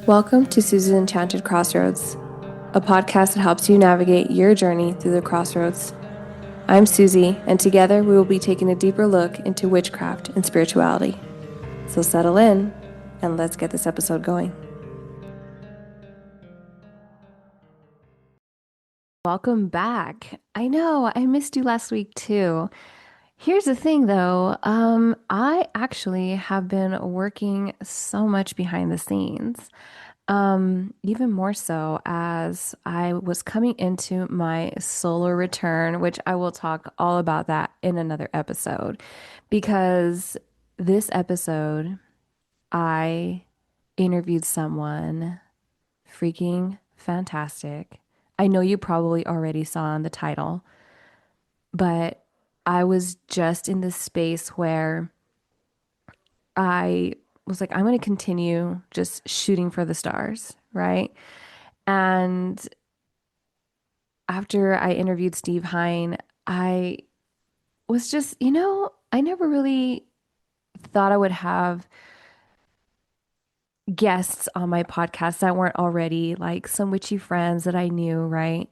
Welcome to Susie's Enchanted Crossroads, a podcast that helps you navigate your journey through the crossroads. I'm Susie, and together we will be taking a deeper look into witchcraft and spirituality. So settle in, and let's get this episode going. Welcome back. I know, I missed you last week too. Here's the thing though, I actually have been working so much behind the scenes. Even more so as I was coming into my solar return, which I will talk all about that in another episode, because this episode I interviewed someone freaking fantastic. I know you probably already saw in the title, but I was just in this space where I was like, I'm going to continue just shooting for the stars, right? And after I interviewed Steve Hine, I was just, I never really thought I would have guests on my podcast that weren't already like some witchy friends that I knew, right?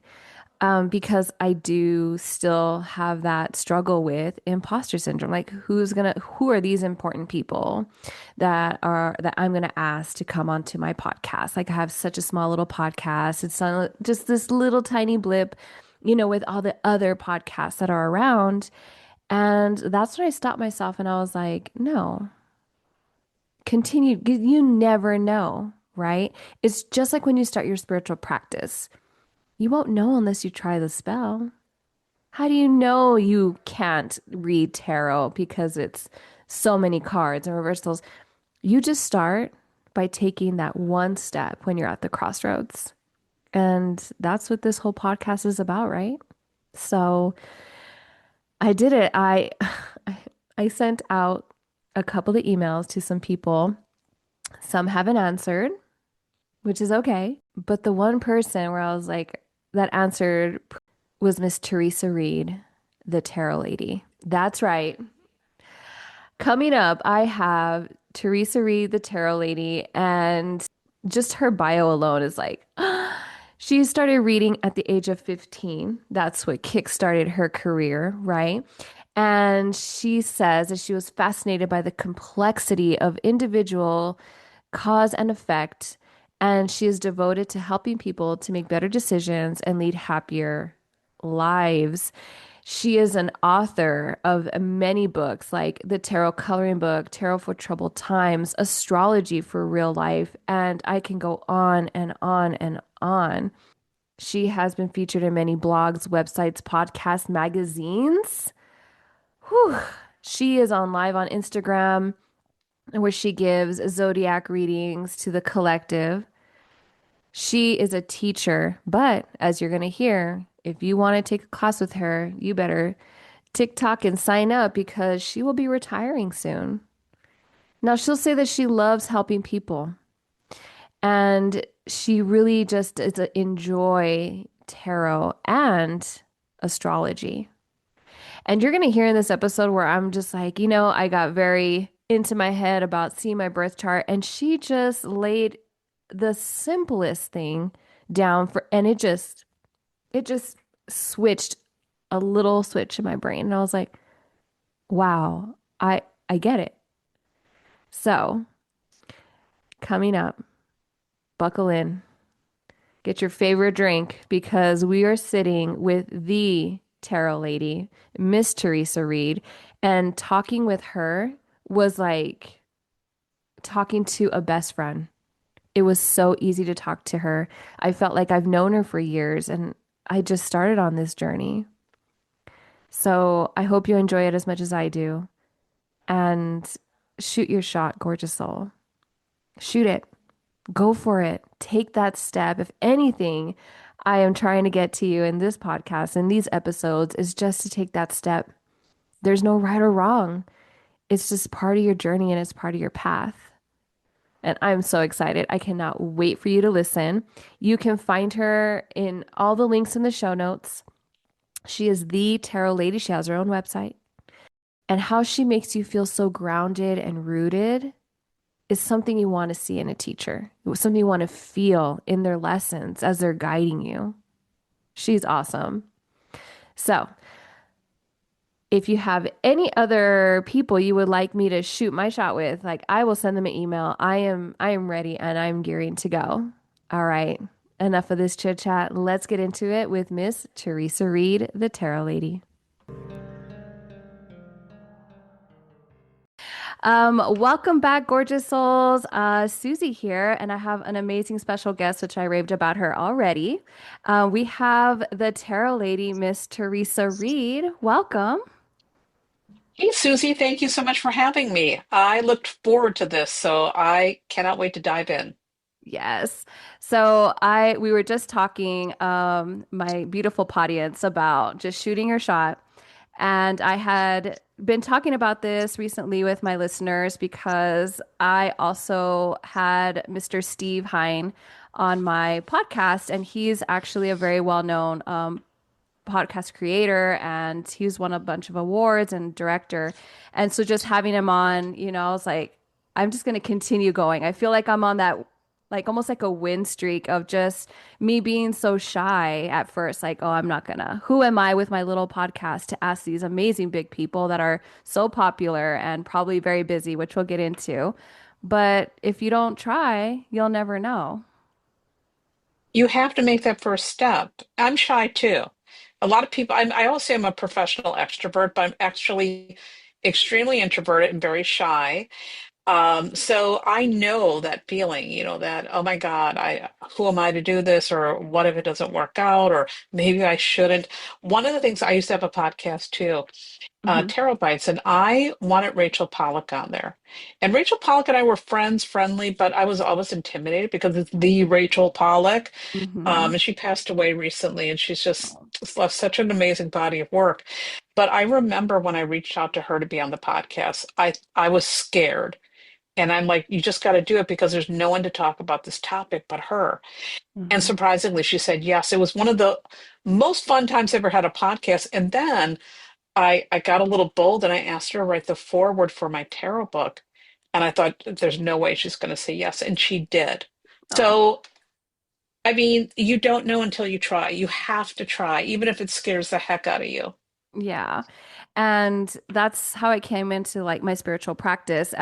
Because I do still have that struggle with imposter syndrome. Like, who are these important people that I'm gonna ask to come onto my podcast? Like, I have such a small little podcast. It's just this little tiny blip, with all the other podcasts that are around. And that's when I stopped myself and I was like, no, continue. You never know, right? It's just like when you start your spiritual practice. You won't know unless you try the spell. How do you know you can't read tarot because it's so many cards and reversals? You just start by taking that one step when you're at the crossroads. And that's what this whole podcast is about, right? So I did it. I sent out a couple of emails to some people. Some haven't answered, which is okay. But the one person where I was like, that answered was Miss Theresa Reed, the tarot lady. That's right. Coming up, I have Theresa Reed, the tarot lady, and just her bio alone is like, she started reading at the age of 15. That's what kickstarted her career, right? And she says that she was fascinated by the complexity of individual cause and effect, and she is devoted to helping people to make better decisions and lead happier lives. She is an author of many books like the Tarot Coloring Book, Tarot for Troubled Times, Astrology for Real Life, and I can go on and on and on. She has been featured in many blogs, websites, podcasts, magazines. Whew. She is on live on Instagram where she gives zodiac readings to the collective. She is a teacher, but as you're going to hear, if you want to take a class with her, you better TikTok and sign up because she will be retiring soon. Now, she'll say that she loves helping people and she really just is a enjoy tarot and astrology. And you're going to hear in this episode where I'm just like, I got very into my head about seeing my birth chart, and she just laid the simplest thing down and it just switched a little switch in my brain. And I was like, wow, I get it. So, coming up, buckle in. Get your favorite drink because we are sitting with the tarot lady, Miss Theresa Reed, and talking with her was like talking to a best friend. It was so easy to talk to her. I felt like I've known her for years and I just started on this journey. So I hope you enjoy it as much as I do. And shoot your shot, gorgeous soul. Shoot it. Go for it. Take that step. If anything, I am trying to get to you in this podcast and these episodes is just to take that step. There's no right or wrong. It's just part of your journey and it's part of your path. And I'm so excited. I cannot wait for you to listen. You can find her in all the links in the show notes. She is the tarot lady. She has her own website. And how she makes you feel so grounded and rooted is something you want to see in a teacher. It was something you want to feel in their lessons as they're guiding you. She's awesome. So, if you have any other people you would like me to shoot my shot with, like I will send them an email. I am ready and I'm gearing to go. All right. Enough of this chit chat. Let's get into it with Miss Theresa Reed, the Tarot Lady. Welcome back, gorgeous souls. Susie here, and I have an amazing special guest, which I raved about her already. We have the Tarot Lady, Miss Theresa Reed. Welcome. Hey, Susie, thank you so much for having me. I looked forward to this, so I cannot wait to dive in. Yes. So we were just talking, my beautiful audience, about just shooting your shot. And I had been talking about this recently with my listeners because I also had Mr. Steve Hine on my podcast, and he's actually a very well-known podcast creator, and he's won a bunch of awards and director. And so just having him on, I was like, I'm just going to continue going. I feel like I'm on that, like almost like a win streak of just me being so shy at first. Like, oh, I'm not gonna, who am I with my little podcast to ask these amazing big people that are so popular and probably very busy, which we'll get into. But if you don't try, you'll never know. You have to make that first step. I'm shy too. A lot of people, I also am a professional extrovert, but I'm actually extremely introverted and very shy. So I know that feeling, that, oh my God, who am I to do this? Or what if it doesn't work out? Or maybe I shouldn't. One of the things I used to have a podcast too, Hmm. terabytes, and I wanted Rachel Pollack on there. And Rachel Pollack and I were friends, friendly, but I was always intimidated because it's the Rachel Pollack. Hmm. And she passed away recently, and she's just left such an amazing body of work. But I remember when I reached out to her to be on the podcast, I was scared. And I'm like, you just got to do it because there's no one to talk about this topic but her. And Hmm. surprisingly, she said yes. It was one of the most fun times I ever had a podcast. And then I got a little bold and I asked her to write the foreword for my tarot book. And I thought, there's no way she's going to say yes. And she did. Oh. So, I mean, you don't know until you try. You have to try, even if it scares the heck out of you. Yeah. And that's how I came into like my spiritual practice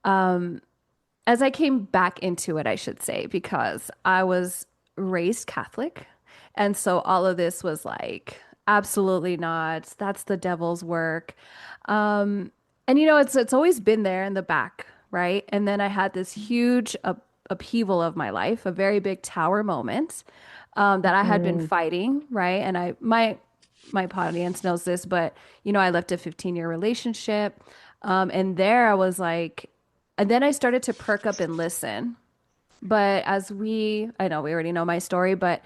um as I came back into it, I should say, because I was raised Catholic. And so all of this was like, absolutely not. That's the devil's work. Um, and it's always been there in the back, right? And then I had this huge upheaval of my life, a very big tower moment that I had been Mm. fighting, right? And my audience knows this, but I left a 15-year relationship. And there I was like, and then I started to perk up and listen. But I know we already know my story, but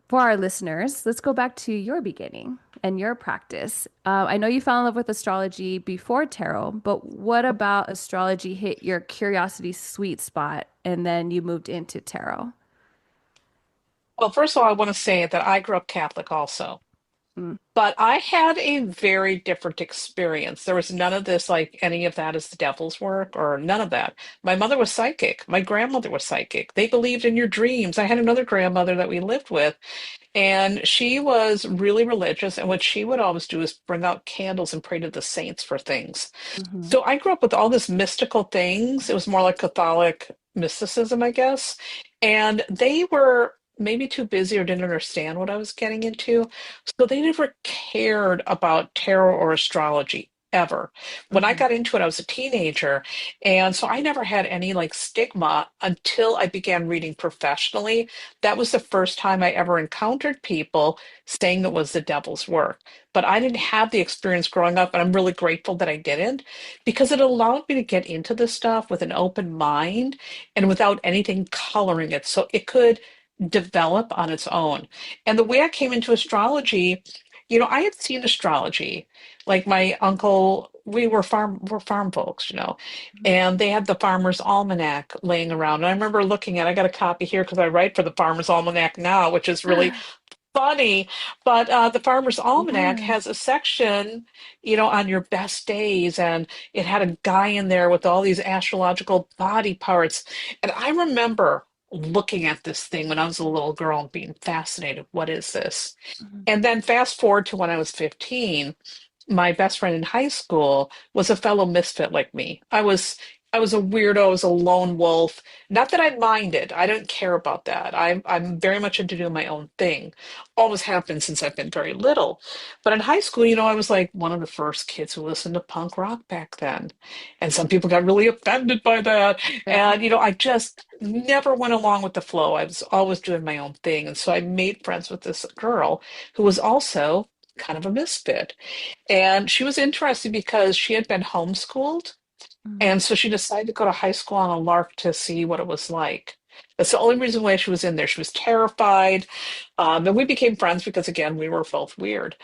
for our listeners, let's go back to your beginning and your practice. I know you fell in love with astrology before tarot, but what about astrology hit your curiosity sweet spot and then you moved into tarot? Well, first of all, I want to say that I grew up Catholic also. Mm, But I had a very different experience. There was none of this, like any of that is the devil's work or none of that. My mother was psychic. My grandmother was psychic. They believed in your dreams. I had another grandmother that we lived with, and she was really religious. And what she would always do is bring out candles and pray to the saints for things. hmm. So I grew up with all this mystical things. It was more like Catholic mysticism, I guess. And they were maybe too busy or didn't understand what I was getting into. So they never cared about tarot or astrology ever. When I Hmm. got into it, I was a teenager. And so I never had any like stigma until I began reading professionally. That was the first time I ever encountered people saying it was the devil's work. But I didn't have the experience growing up, and I'm really grateful that I didn't because it allowed me to get into this stuff with an open mind and without anything coloring it. So it could develop on its own. And the way I came into astrology, I had seen astrology. Like my uncle, we're farm folks, and they had the Farmer's Almanac laying around. And I remember looking at, I got a copy here because I write for the Farmer's Almanac now, which is really funny, but the Farmer's Almanac Yeah. has a section, on your best days, and it had a guy in there with all these astrological body parts. And I remember looking at this thing when I was a little girl and being fascinated. What is this? Mhm. And then fast forward to when I was 15, my best friend in high school was a fellow misfit like me. I was a weirdo, I was a lone wolf. Not that I minded. I don't care about that. I'm very much into doing my own thing. Always happened since I've been very little. But in high school, I was like one of the first kids who listened to punk rock back then. And some people got really offended by that. Yeah. And I just never went along with the flow. I was always doing my own thing. And so I made friends with this girl who was also kind of a misfit. And she was interesting because she had been homeschooled. Mhm. And so she decided to go to high school on a lark to see what it was like. That's the only reason why she was in there. She was terrified. And we became friends because, again, we were both weird.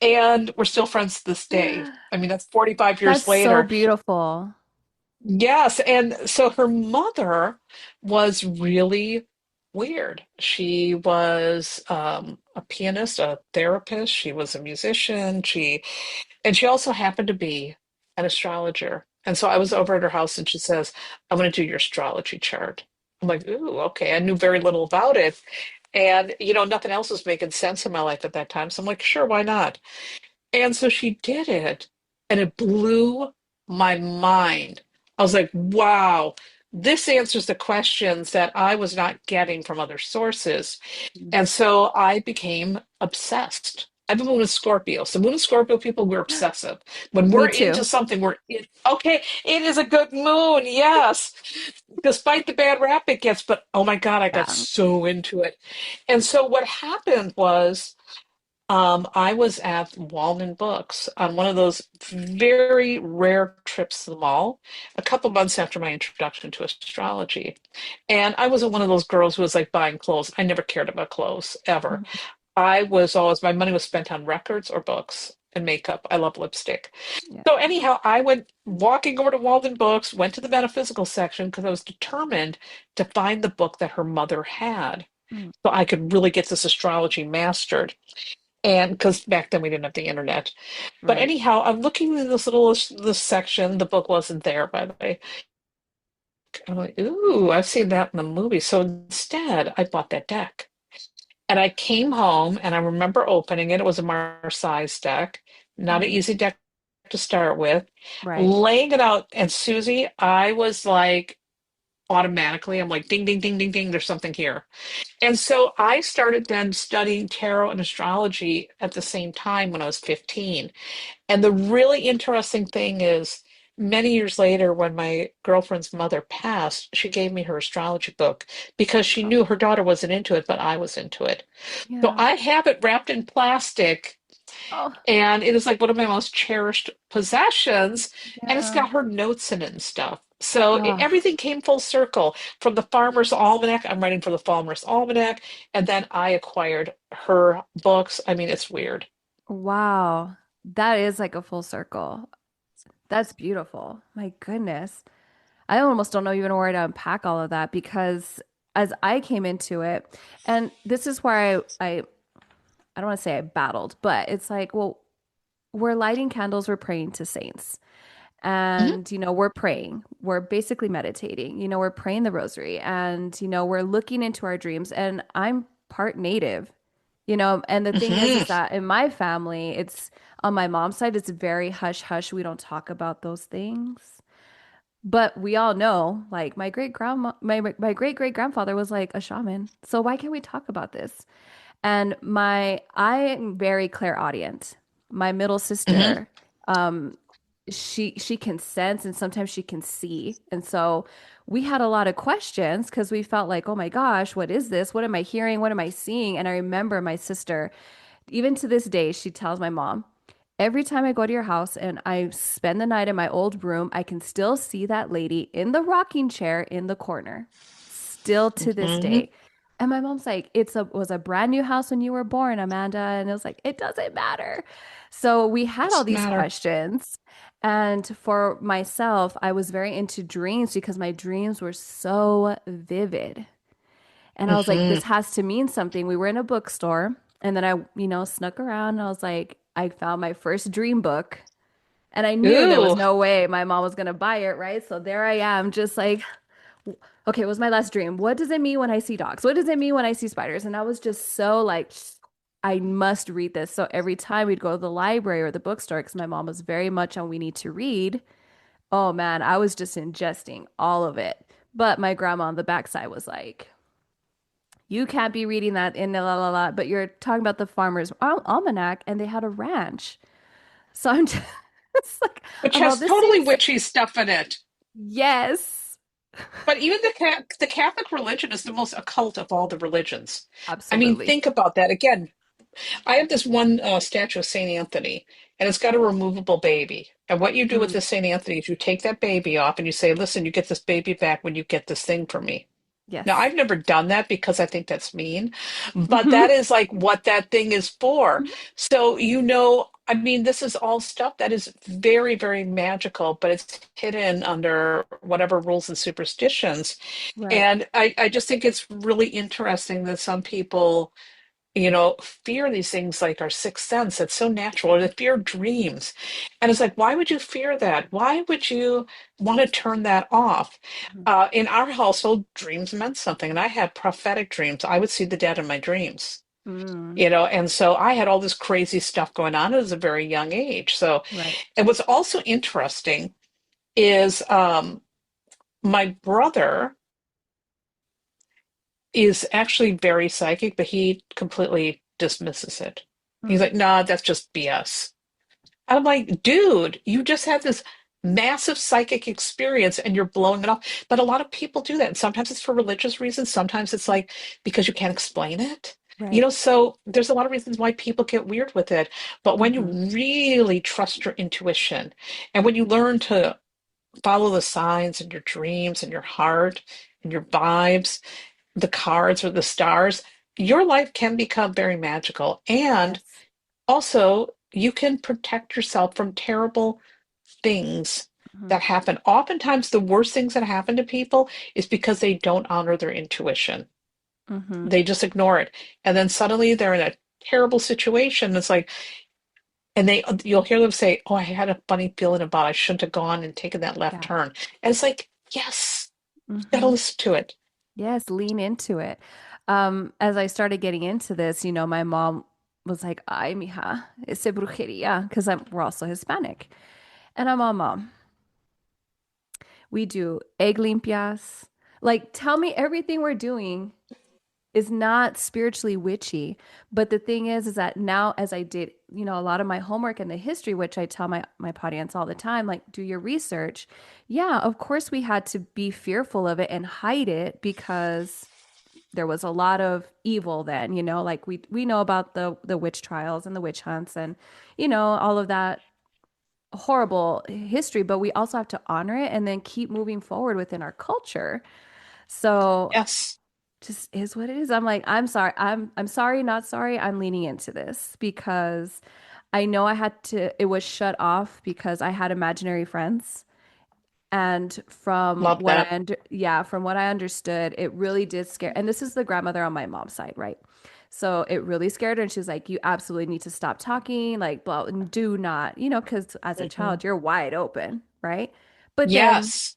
And we're still friends to this day. I mean, that's 45 years That's so later. beautiful. Yes. And so her mother was really weird. She was a pianist, a therapist. She was a musician. And she also happened to be an astrologer. And so I was over at her house and she says, I'm going to do your astrology chart. I'm like, ooh, okay. I knew very little about it. And, nothing else was making sense in my life at that time. So I'm like, sure, why not? And so she did it. And it blew my mind. I was like, wow, this answers the questions that I was not getting from other sources. Mhm. And so I became obsessed. I have a moon in Scorpio. So moon and Scorpio people, we're obsessive. When Me we're into too. something, okay, it is a good moon, yes. Despite the bad rap it gets, but oh my God, I got Yeah. so into it. And so what happened was I was at Walden Books on one of those very rare trips to the mall, a couple months after my introduction to astrology. And I wasn't one of those girls who was like buying clothes. I never cared about clothes, ever. Mhm. I was always, my money was spent on records or books and makeup. I love lipstick. Yeah. So, anyhow, I went walking over to Walden Books, went to the metaphysical section because I was determined to find the book that her mother had Mm. so I could really get this astrology mastered. And because back then we didn't have the internet. But Right. anyhow, I'm looking in this section. The book wasn't there, by the way. I'm like, ooh, I've seen that in the movie. So instead, I bought that deck. And I came home and I remember opening it. It was a Marseille's deck, not an Mhm. easy deck to start with. Right. Laying it out, and Susie, I was like, automatically, I'm like, ding, ding, ding, ding, ding, there's something here. And so I started then studying tarot and astrology at the same time when I was 15. And the really interesting thing is, many years later, when my girlfriend's mother passed, she gave me her astrology book because she Oh, knew her daughter wasn't into it, but I was into it. So yeah. I have it wrapped in plastic, Oh, and it is like one of my most cherished possessions. And it's yeah. got her notes in it and stuff. So Oh, everything came full circle. From the Farmer's Almanac, I'm writing for the Farmer's Almanac, and then I acquired her books. I mean, it's weird. wow. That is like a full circle. That's beautiful. My goodness. I almost don't know even where to unpack all of that because as I came into it, and this is where I don't want to say I battled, but it's like, well, we're lighting candles, we're praying to saints. Mhm, And, we're praying. We're basically meditating. We're praying the rosary and, we're looking into our dreams. And I'm part native, and the thing is mhm. that in my family, it's on my mom's side, it's very hush hush. We don't talk about those things. But we all know, like my great great grandfather was like a shaman. So why can't we talk about this? And I am very clairaudient. My middle Mhm. sister, um, she can sense and sometimes she can see. And so we had a lot of questions because we felt like, oh my gosh, what is this? What am I hearing? What am I seeing? And I remember my sister, even to this day, she tells my mom, every time I go to your house and I spend the night in my old room, I can still see that lady in the rocking chair in the corner, still to this Mhm. day. And my mom's like, was a brand new house when you were born, Amanda. And it was like, it doesn't matter. So we had all Doesn't these matter. questions. And for myself, I was very into dreams because my dreams were so vivid. And I was like, Mhm. this has to mean something. We were in a bookstore And then I, snuck around and I was like, I found my first dream book. And I knew there was Ooh, no way my mom was going to buy it, right? So there I am, just like, okay, it was my last dream. What does it mean when I see dogs? What does it mean when I see spiders? And I was just so like, I must read this. So every time we'd go to the library or the bookstore, because my mom was very much on we need to read. Oh man, I was just ingesting all of it. But my grandma on the backside was like, you can't be reading that in the la la la, but you're talking about the farmer's almanac and they had a ranch. So I'm just like, which I'm all, has this totally seems, witchy stuff in it. yes, But even the Catholic religion is the most occult of all the religions. I mean, absolutely. think about that. Again, I have this one statue of Saint Anthony, and it's got a removable baby. And what you do with Mm, this Saint Anthony is you take that baby off and you say, "Listen, you get this baby back when you get this thing for me." Now, yes. I've never done that because I think that's mean, but Hmm. that is like what that thing is for. So, I mean, this is all stuff that is very, very magical, but it's hidden under whatever rules and superstitions. Right. And I just think it's really interesting that some people, fear these things like our sixth sense. It's so natural, or they fear dreams. And it's like, why would you fear that? Why would you want to turn that off? In our household, dreams meant something, and I had prophetic dreams. I would see the dead in my dreams, Mm, and so I had all this crazy stuff going on at a very young age. So, right. and what's also interesting is my brother is actually very psychic, but he completely dismisses it. He's Mm, like, nah, that's just BS. And I'm like, dude, you just had this massive psychic experience and you're blowing it off. But a lot of people do that. And sometimes it's for religious reasons. Sometimes it's like because you can't explain it. right. So there's a lot of reasons why people get weird with it. But when you Hmm. really trust your intuition and when you learn to follow the signs in your dreams and your heart and your vibes, the cards or the stars, your life can become very magical. And Yes. also, you can protect yourself from terrible things Hmm. that happen. Oftentimes, the worst things that happen to people is because they don't honor their intuition. Hmm. They just ignore it. And then suddenly they're in a terrible situation. It's like, and you'll hear them say, "Oh, I had a funny feeling about I shouldn't have gone and taken that left Yeah. turn." And it's like, yes, you got to Hmm. listen to it. Yes, lean into it. As I started getting into this, my mom was like, "Ay, mija, ese brujería," because we're also Hispanic. And I'm all, Mom, we do egg limpias. Like, tell me everything we're doing is not spiritually witchy. But the thing is that now as I did, a lot of my homework and the history, which I tell my audience all the time, like do your research. Yeah, of course we had to be fearful of it and hide it because there was a lot of evil then, like we know about the witch trials and the witch hunts and all of that horrible history, but we also have to honor it and then keep moving forward within our culture. So Yes. just is what it is. I'm like, I'm sorry. I'm sorry, not sorry. I'm leaning into this because I know I had to, it was shut off because I had imaginary friends. And Love that. from what I understood, it really did scare. And this is the grandmother on my mom's side, right? So it really scared her. And she was like, you absolutely need to stop talking, like, blah, and do not, because as a Mhm. child, you're wide open, right? But then Yes.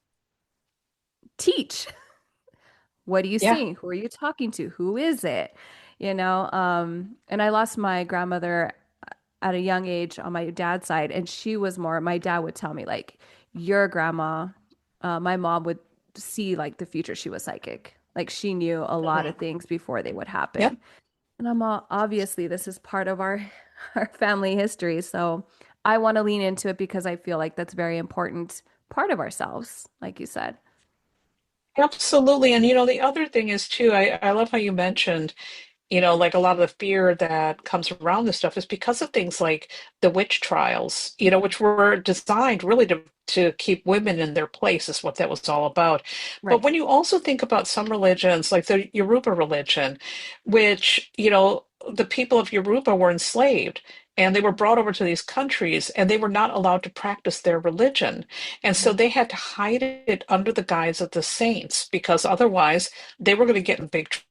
teach. What are you Yeah. seeing? Who are you talking to? Who is it? And I lost my grandmother at a young age on my dad's side, and she was more, my dad would tell me, like, your grandma, my mom would see like the future. She was psychic. Like she knew a lot of Mhm. things before they would Yep. happen. And I'm all, obviously this is part of our our family history. So I want to lean into it because I feel like that's very important part of ourselves, like you said. Absolutely. And the other thing is too, I love how you mentioned, like a lot of the fear that comes around this stuff is because of things like the witch trials, Mhm. which were designed really to keep women in their place, is what that was all about. But Right. when you also think about some religions, like the Yoruba religion, which, the people of Yoruba were enslaved and they were brought over to these countries and they were not allowed to practice their religion. And so Mhm. they had to hide it under the guise of the saints because otherwise they were going to get in big trouble.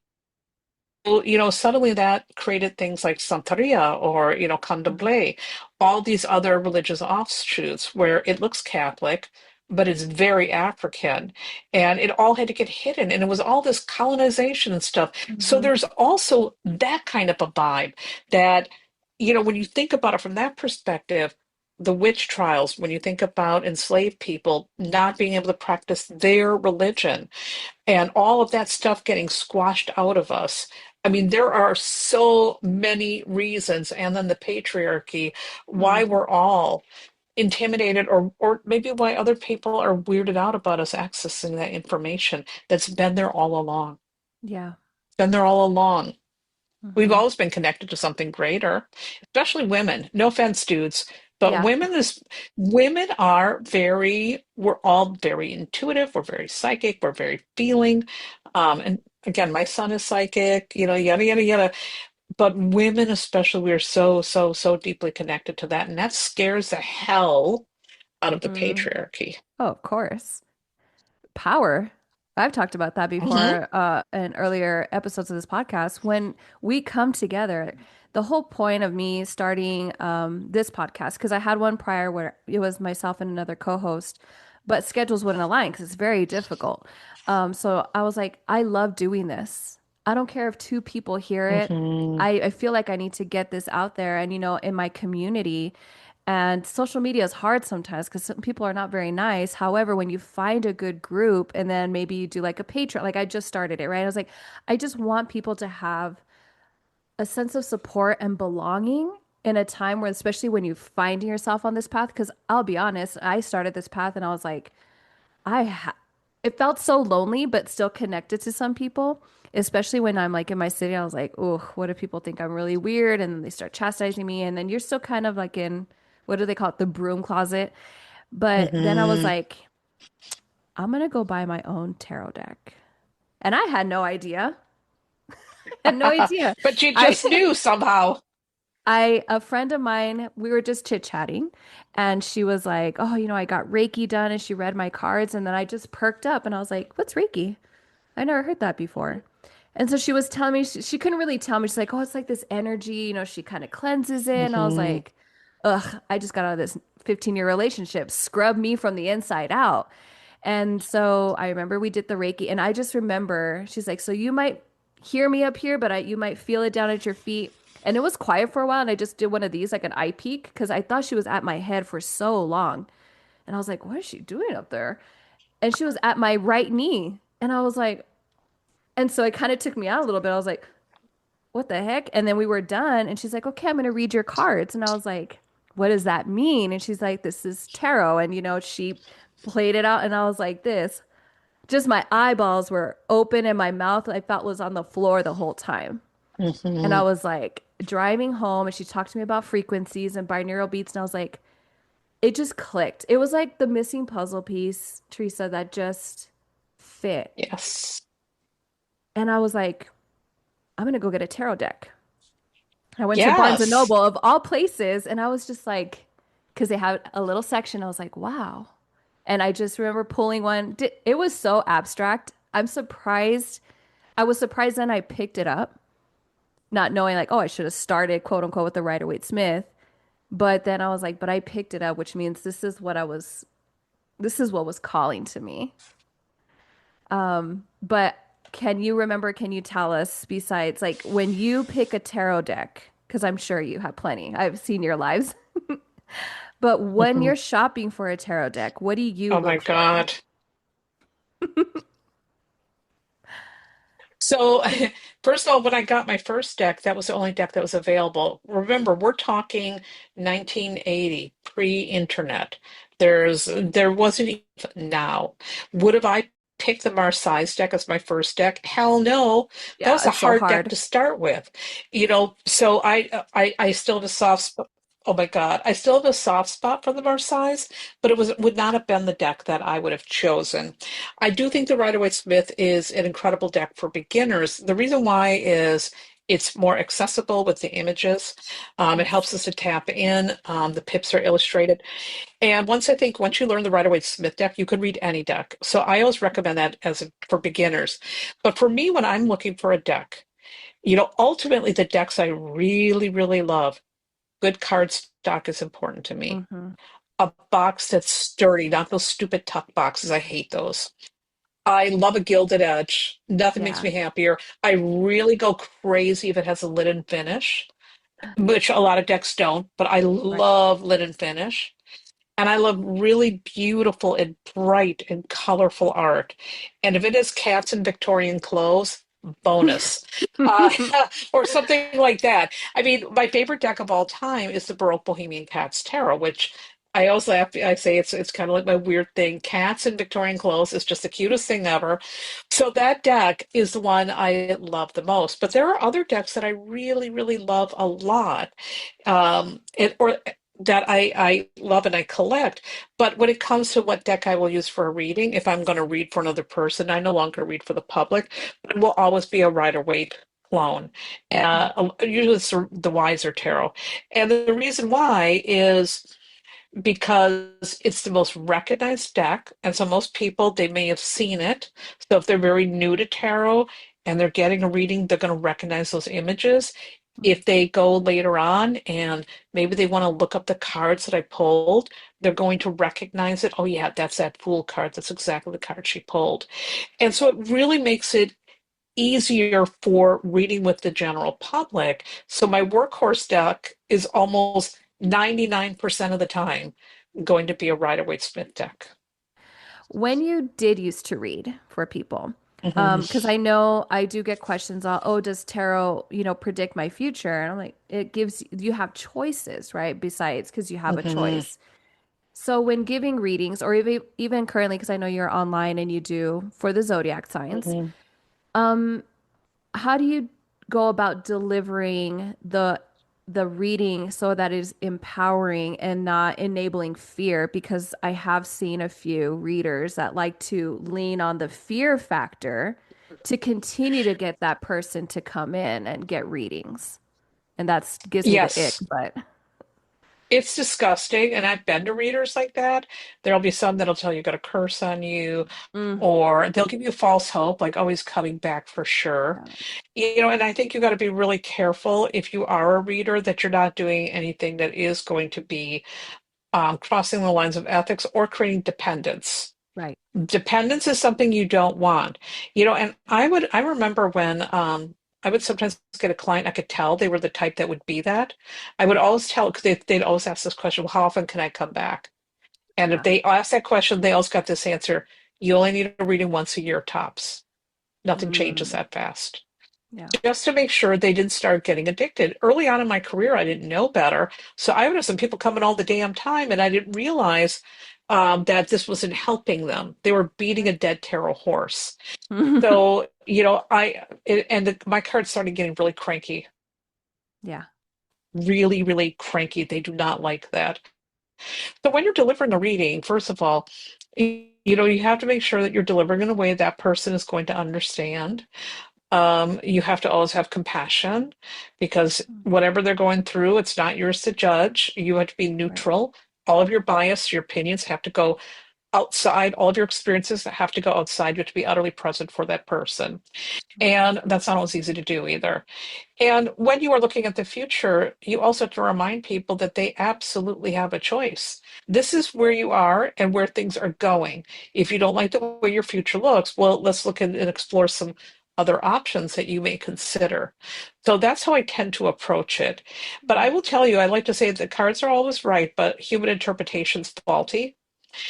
suddenly that created things like Santeria or, Mhm. Candomblé, all these other religious offshoots where it looks Catholic, but it's very African. And it all had to get hidden. And it was all this colonization and stuff. So Mhm. there's also that kind of a vibe that, when you think about it from that perspective, the witch trials, when you think about enslaved people not being able to practice their religion, and all of that stuff getting squashed out of us. I mean, there are so many reasons, and then the patriarchy, why Mhm. we're all intimidated, or maybe why other people are weirded out about us accessing that information that's been there all along. Yeah. Been there all along. We've Mhm. always been connected to something greater, especially women. No offense, dudes, but Yeah. women are we're all very intuitive, we're very psychic, we're very feeling. And again, my son is psychic, yada yada yada. But women especially, we are so, so, so deeply connected to that. And that scares the hell out of the Mhm. patriarchy. Oh, of course. Power. I've talked about that Hmm. before in earlier episodes of this podcast. When we come together, the whole point of me starting this podcast, because I had one prior where it was myself and another co-host, but schedules wouldn't align because it's very difficult. So I was like, I love doing this. I don't care if two people hear it. Hmm. I feel like I need to get this out there. And, in my community, and social media is hard sometimes because some people are not very nice. However, when you find a good group and then maybe you do like a Patreon, like I just started it, right? I was like, I just want people to have a sense of support and belonging in a time where, especially when you're finding yourself on this path. Because I'll be honest, I started this path and I was like, it felt so lonely, but still connected to some people, especially when I'm like in my city. I was like, oh, what if people think I'm really weird? And then they start chastising me. And then you're still kind of like in, what do they call it? The broom closet. But then I was Hmm. like, I'm gonna go buy my own tarot deck. And I had no idea. I had no idea. But you I just knew somehow. a friend of mine, we were just chit-chatting, and she was like, "Oh, I got Reiki done," and she read my cards, and then I just perked up and I was like, "What's Reiki? I never heard that before." And so she was telling me she couldn't really tell me. She's like, "Oh, it's like this energy, she kind of cleanses it." And I was Hmm. like, "Ugh, I just got out of this 15-year relationship. Scrub me from the inside out." And so I remember we did the Reiki, and I just remember she's like, "So you might hear me up here, but you might feel it down at your feet." And it was quiet for a while, and I just did one of these, like an eye peek, because I thought she was at my head for so long. And I was like, "What is she doing up there?" And she was at my right knee. And I was like, and so it kind of took me out a little bit. I was like, what the heck? And then we were done, and she's like, okay, I'm going to read your cards. And I was like, what does that mean? And she's like, this is tarot. And, she played it out, and I was like, this. Just my eyeballs were open, and my mouth I felt was on the floor the whole time. And I Hmm. was like driving home, and she talked to me about frequencies and binaural beats. And I was like, it just clicked. It was like the missing puzzle piece, Teresa, that just fit. Yes. And I was like, I'm going to go get a tarot deck. I went to Barnes and Yes. Noble of all places, and I was just like, because they had a little section, I was like, wow. And I just remember pulling one. It was so abstract. I'm surprised. I was surprised then I picked it up, not knowing like, oh, I should have started quote unquote with the Rider Waite Smith. But then I was like, but I picked it up, which means this is what was calling to me. But can you tell us besides like when you pick a tarot deck, because I'm sure you have plenty. I've seen your lives. But when Hmm. you're shopping for a tarot deck, what do you Oh my look for? God. So, first of all, when I got my first deck, that was the only deck that was available. Remember, we're talking 1980, pre-internet. There wasn't even now. Would have I picked the Marseille's deck as my first deck? Hell no. That Yeah, was a it's so hard deck hard. to start with. So I still have a soft spot. Oh my God, I still have a soft spot for the Marseille's, but would not have been the deck that I would have chosen. I do think the Rider-Waite-Smith is an incredible deck for beginners. The reason why is it's more accessible with the images. It Yes. helps us to tap in. The pips are illustrated. And once you learn the Rider-Waite-Smith deck, you can read any deck. So I always recommend that for beginners. But for me, when I'm looking for a deck, Ultimately, the decks I really, really love, good card stock is important to me. Hmm. A box that's sturdy, not those stupid tuck boxes. I hate those. I love a gilded edge. Nothing makes Yeah, me happier. I really go crazy if it has a linen finish, which a lot of decks don't, but I right. love linen finish. And I love really beautiful and bright and colorful art. And if it is cats in Victorian clothes, bonus. Uh, or something like that. I mean, my favorite deck of all time is the Baroque Bohemian Cats Tarot, which I always laugh. I say it's kind of like my weird thing. Cats in Victorian clothes is just the cutest thing ever. So that deck is the one I love the most. But there are other decks that I really, really love a lot. Or that I love and I collect. But when it comes to what deck I will use for a reading, if I'm going to read for another person, I no longer read for the public. It will always be a Rider-Waite clone. Usually it's the Wiser Tarot. And the reason why is because it's the most recognized deck. And so most people, they may have seen it. So if they're very new to tarot and they're getting a reading, they're going to recognize those images. If they go later on and maybe they want to look up the cards that I pulled, they're going to recognize it. Oh, yeah, that's that Fool card. That's exactly the card she pulled. And so it really makes it easier for reading with the general public. So my workhorse deck is almost 99% of the time going to be a Rider-Waite-Smith deck. When you did used to read for people, Hmm. because I know I do get questions on, oh, does tarot, predict my future? And I'm like, it gives you have choices, right? Besides, because you have a Hmm. choice. So when giving readings, or even currently, because I know you're online and you do for the zodiac signs, Hmm. um, how do you go about delivering the reading so that it is empowering and not enabling fear? Because I have seen a few readers that like to lean on the fear factor to continue to get that person to come in and get readings. And that gives me the ick, Yes, but it's disgusting. And I've been to readers like that. There'll be some that'll tell you got a curse on you, mm, or they'll give you false hope, like always coming back for sure. yeah, And I think you got to be really careful if you are a reader that you're not doing anything that is going to be crossing the lines of ethics or creating dependence. right. Dependence is something you don't want. And I remember when I would sometimes get a client, I could tell they were the type that would be that. I would always tell, because they'd always ask this question, well, how often can I come back? And if Yeah. they ask that question, they always got this answer, you only need a reading once a year tops. Nothing changes Mm, that fast, yeah. just to make sure they didn't start getting addicted. Early on in my career, I didn't know better. So I would have some people coming all the damn time, and I didn't realize that this wasn't helping them. They were beating a dead tarot horse. So, my cards started getting really cranky, Yeah. really, really cranky. They do not like that. So when you're delivering a reading, first of all, you have to make sure that you're delivering in a way that person is going to understand. You have to always have compassion because Mm, whatever they're going through, it's not yours to judge. You have to be right. neutral. All of your bias, your opinions have to go outside. All of your experiences have to go outside. You have to be utterly present for that person. Mhm. And that's not always easy to do either. And when you are looking at the future, you also have to remind people that they absolutely have a choice. This is where you are and where things are going. If you don't like the way your future looks, well, let's look and explore some other options that you may consider. So that's how I tend to approach it. But I Mhm. will tell you, I like to say the cards are always right, but human interpretation's faulty.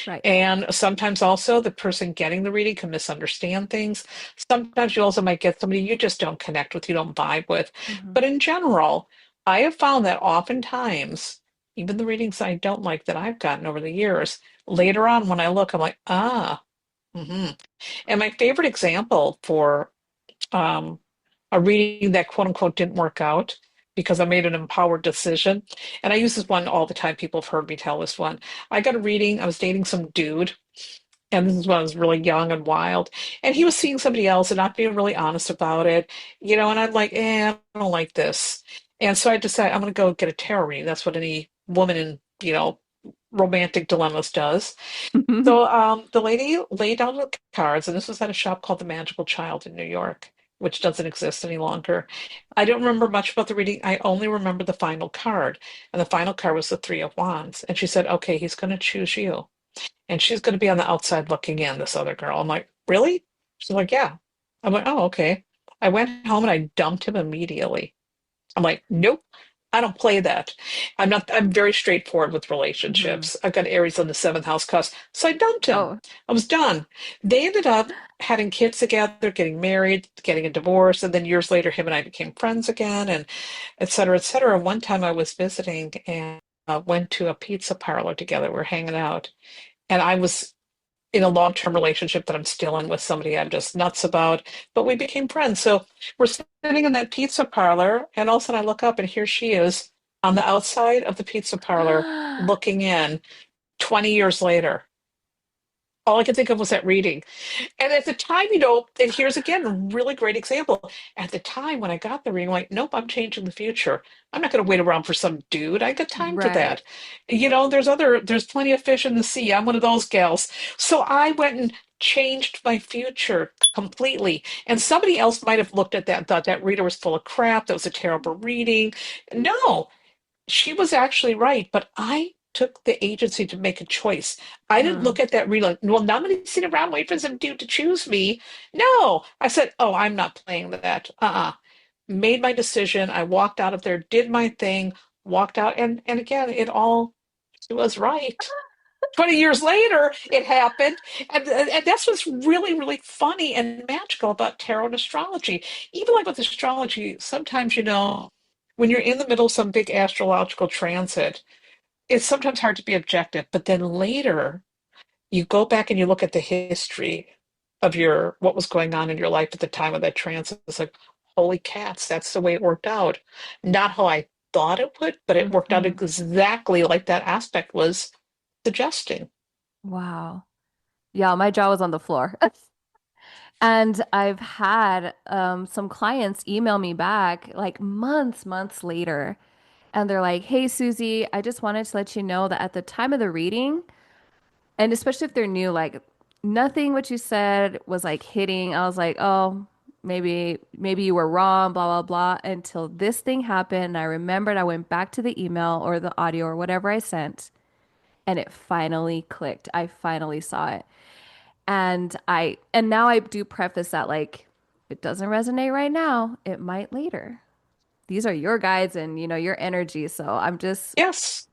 Right. And sometimes also the person getting the reading can misunderstand things. Sometimes you also might get somebody you just don't connect with, you don't vibe with. Hmm. But in general, I have found that oftentimes, even the readings I don't like that I've gotten over the years, later on when I look, I'm like, ah, hmm. And my favorite example for um, a reading that quote unquote didn't work out because I made an empowered decision. And I use this one all the time. People have heard me tell this one. I got a reading, I was dating some dude, and this is when I was really young and wild. And he was seeing somebody else and not being really honest about it, and I'm like, I don't like this. And so I decided I'm going to go get a tarot reading. That's what any woman in, romantic dilemmas does. So the lady laid down the cards, and this was at a shop called The Magical Child in New York. which doesn't exist any longer. I don't remember much about the reading. I only remember the final card. And the final card was the Three of Wands. And she said, okay, he's going to choose you. And she's going to be on the outside looking in, this other girl. I'm like, really? She's like, yeah. I'm like, oh, okay. I went home and I dumped him immediately. I'm like, nope, I don't play that. I'm very straightforward with Hmm. relationships. I've got Aries on the seventh house cusp. So I dumped him. Oh, I was done. They ended up having kids together, getting married, getting a divorce, and then years later, him and I became friends again, and et cetera, et cetera. One time I was visiting and went to a pizza parlor together. We were hanging out, and I was in a long-term relationship that I'm still in with somebody I'm just nuts about, but we became friends. So we're sitting in that pizza parlor, and all of a sudden I look up, and here she is on the outside of the pizza parlor looking in 20 years later. All I could think of was that reading. And at the time, and here's again a really great example. At the time when I got the ring, I'm like, nope, I'm changing the future. I'm not going to wait around for some dude. I got time for right. that. There's plenty of fish in the sea. I'm one of those gals. So I went and changed my future completely. And somebody else might have looked at that and thought that reader was full of crap. That was a terrible reading. No, she was actually right, but I took the agency to make a choice. I didn't Mm. look at that real like, well, now I'm going to sit around waiting for some dude to choose me. No, I said, oh, I'm not playing that. Made my decision. I walked out of there, did my thing, walked out, and again, it was right. 20 years later, it happened. And that's what's really, really funny and magical about tarot and astrology. Even like with astrology, sometimes, when you're in the middle of some big astrological transit, it's sometimes hard to be objective. But then later, you go back and you look at the history of what was going on in your life at the time of that transit. It's like, holy cats, that's the way it worked out. Not how I thought it would, but it worked out Hmm. exactly like that aspect was suggesting. Wow. Yeah, my jaw was on the floor. And I've had some clients email me back like months later, and they're like, "Hey, Susie, I just wanted to let you know that at the time of the reading, and especially if they're new, like nothing what you said was like hitting. I was like, oh, maybe you were wrong, blah, blah, blah, until this thing happened. And I remembered I went back to the email or the audio or whatever I sent, and it finally clicked. I finally saw it. And now I do preface that like if it doesn't resonate right now, it might later. These are your guides and your energy. So I'm just Yes,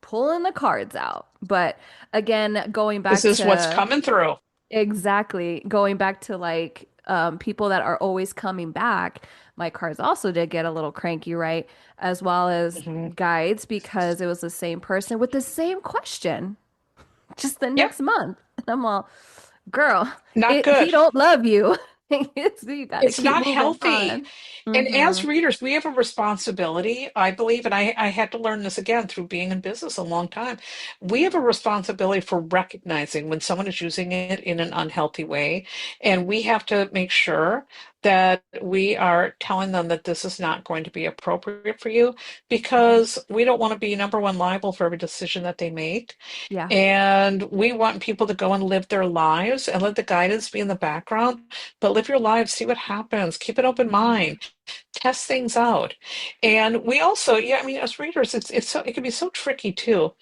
pulling the cards out. But again, going this back is what's to coming through. exactly going back to like people that are always coming back, my cards also did get a little cranky, right? As well as Mhm. guides because it was the same person with the same question just the Yep, next month. And I'm all, girl, not he good. don't love you. You got to It's keep not moving healthy. on. And Mm-hmm. as readers, we have a responsibility, I believe, and I had to learn this again through being in business a long time. We have a responsibility for recognizing when someone is using it in an unhealthy way. And we have to make sure that we are telling them that this is not going to be appropriate for you because we don't want to be number one liable for every decision that they make. Yeah. And we want people to go and live their lives and let the guidance be in the background, but live your lives, see what happens, keep an open Mhm. mind, test things out. And we also, yeah, I mean, as readers, it can be so tricky too.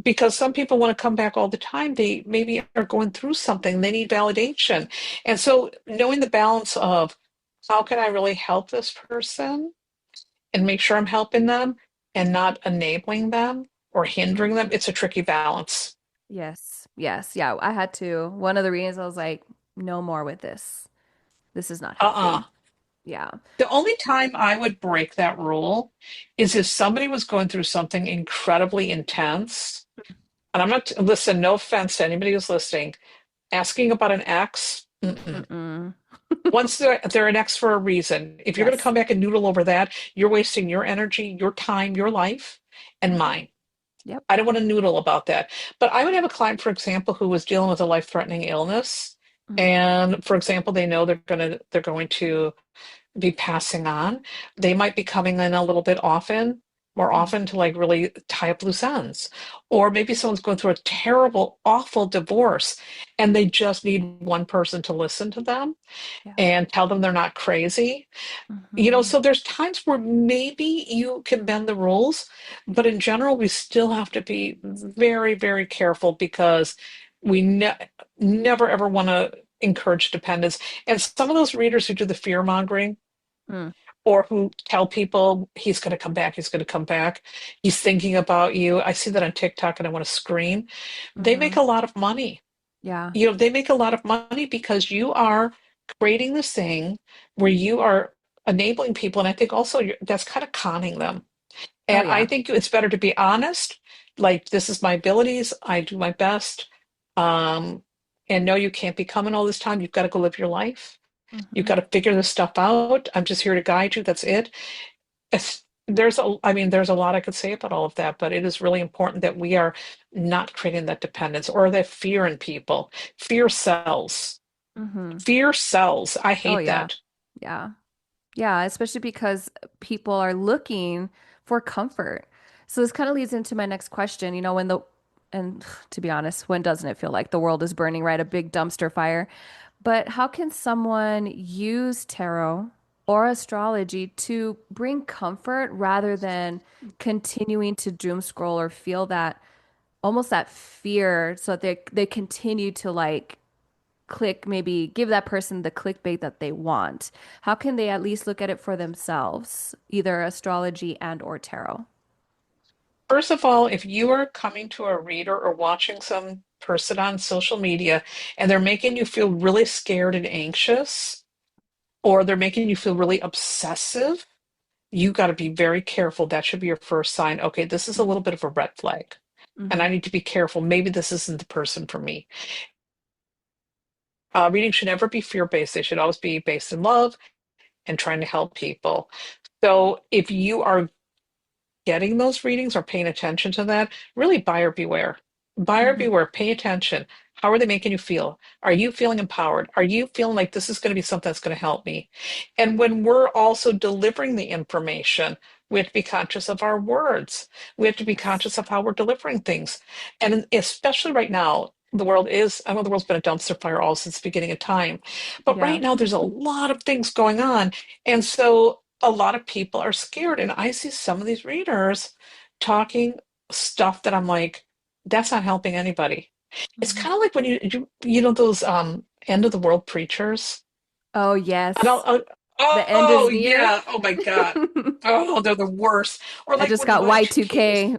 Because some people want to come back all the time. They maybe are going through something, they need validation. And so knowing the balance of how can I really help this person and make sure I'm helping them and not enabling them or hindering them, it's a tricky balance. Yes. Yes. Yeah. I had to. One of the reasons I was like, no more with this. This is not Uh-uh. healthy. Yeah. The only time I would break that rule is if somebody was going through something incredibly intense. And listen, no offense to anybody who's listening, asking about an ex, mm-mm. Mm-mm. Once they're an ex for a reason. If you're going to Yes. come back and noodle over that, you're wasting your energy, your time, your life, and mine. Yep. I don't want to noodle about that. But I would have a client, for example, who was dealing with a life-threatening illness. Mhm. And for example, they know they're going to be passing on. They might be coming in a little bit often more Mm. often to like really tie up loose ends. Or maybe someone's going through a terrible, awful divorce and they just need one person to listen to them Yeah. and tell them they're not crazy. Hmm. So there's times where maybe you can bend the rules, but in general, we still have to be very, very careful because we never ever want to encourage dependence. And some of those readers who do the fear mongering Mm. or who tell people he's going to come back, he's going to come back, he's thinking about you. I see that on TikTok and I want to scream. They make Hmm. a lot of money. Yeah. They make a lot of money because you are creating this thing where you are enabling people. And I think also that's kind of conning them. Oh And I yeah. think it's better to be honest, like, this is my abilities, I do my best. Um, and no, you can't be coming all this time. You've got to go live your life. You've Hmm. got to figure this stuff out. I'm just here to guide you. That's it. There's a lot I could say about all of that, but it is really important that we are not creating that dependence or that fear in people. Fear sells. Hmm. Fear sells. I Oh hate yeah. that. Yeah. Yeah, especially because people are looking for comfort. So this kind of leads into my next question. And to be honest, when doesn't it feel like the world is burning, right? A big dumpster fire. But how can someone use tarot or astrology to bring comfort rather than continuing to doom scroll or feel that almost that fear so that they continue to like click, maybe give that person the clickbait that they want. How can they at least look at it for themselves, either astrology and or tarot? First of all, if you are coming to a reader or watching some person on social media and they're making you feel really scared and anxious, or they're making you feel really obsessive, you got to be very careful. That should be your first sign. Okay, this is a little bit of a red flag, and I Mm-hmm. need to be careful. Maybe this isn't the person for me. Reading should never be fear-based. They should always be based in love and trying to help people. So if you are getting those readings or paying attention to that, really buyer beware. Buyer Mm-hmm. beware, pay attention. How are they making you feel? Are you feeling empowered? Are you feeling like this is going to be something that's going to help me? And when we're also delivering the information, we have to be conscious of our words. We have to be Yes. conscious of how we're delivering things. And especially right now, I know the world's been a dumpster fire all since the beginning of time, but Yeah. right now there's a lot of things going on. And so a lot of people are scared. And I see some of these readers talking stuff that I'm like, that's not helping anybody. It's Hmm. kind of like when you know those end of the world preachers. Oh, And yes. The end oh is near. yeah, oh my God. Oh, they're the worst. Or I like just when got Y2K was, Y2K.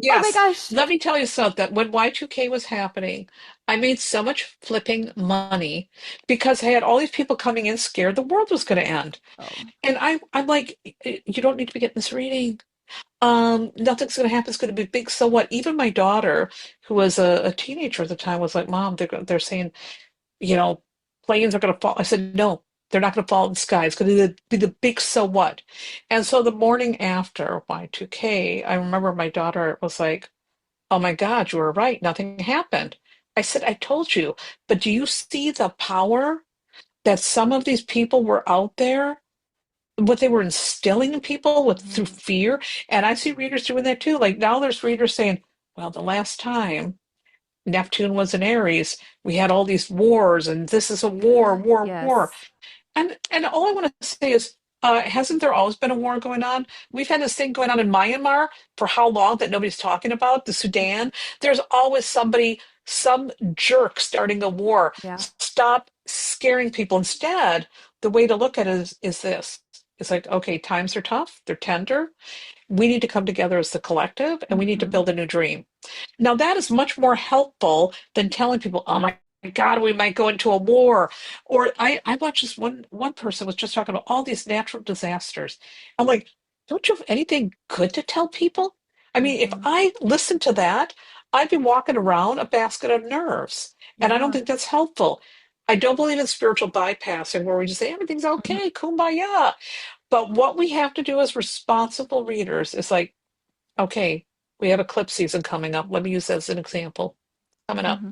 Oh my yes, gosh. let me tell you something. When Y2K was happening, I made so much flipping money because I had all these people coming in scared the world was going to end. Oh. And I'm like, you don't need to be getting this reading. Nothing's going to happen. It's going to be big. So what? Even my daughter, who was a teenager at the time, was like, "Mom, they're saying, you know, planes are going to fall." I said, "No, they're not going to fall in the sky. It's going to be the big so what." And so the morning after Y2K, I remember my daughter was like, "Oh my God, you were right. Nothing happened." I said, "I told you, but do you see the power that some of these people were out there?" What they were instilling in people with through Hmm. fear. And I see readers doing that too. Like now there's readers saying, well, the last time Neptune was in Aries, we had all these wars, and this is a war, war, war. Yes. And all I want to say is, hasn't there always been a war going on? We've had this thing going on in Myanmar for how long that nobody's talking about, the Sudan. There's always somebody, some jerk starting a war. Yeah. Stop scaring people. Instead, the way to look at it is this. It's like, okay, times are tough, they're tender. We need to come together as the collective and we need to Hmm. build a new dream. Now, that is much more helpful than telling people, oh my God, we might go into a war. Or I watched this one person was just talking about all these natural disasters. I'm like, don't you have anything good to tell people? I mean, if Hmm. I listened to that, I'd be walking around a basket of nerves. And I don't Yeah. think that's helpful. I don't believe in spiritual bypassing where we just say everything's Hmm. okay, kumbaya. But what we have to do as responsible readers is like, okay, we have eclipse season coming up. Let me use that as an example. Coming up. Hmm.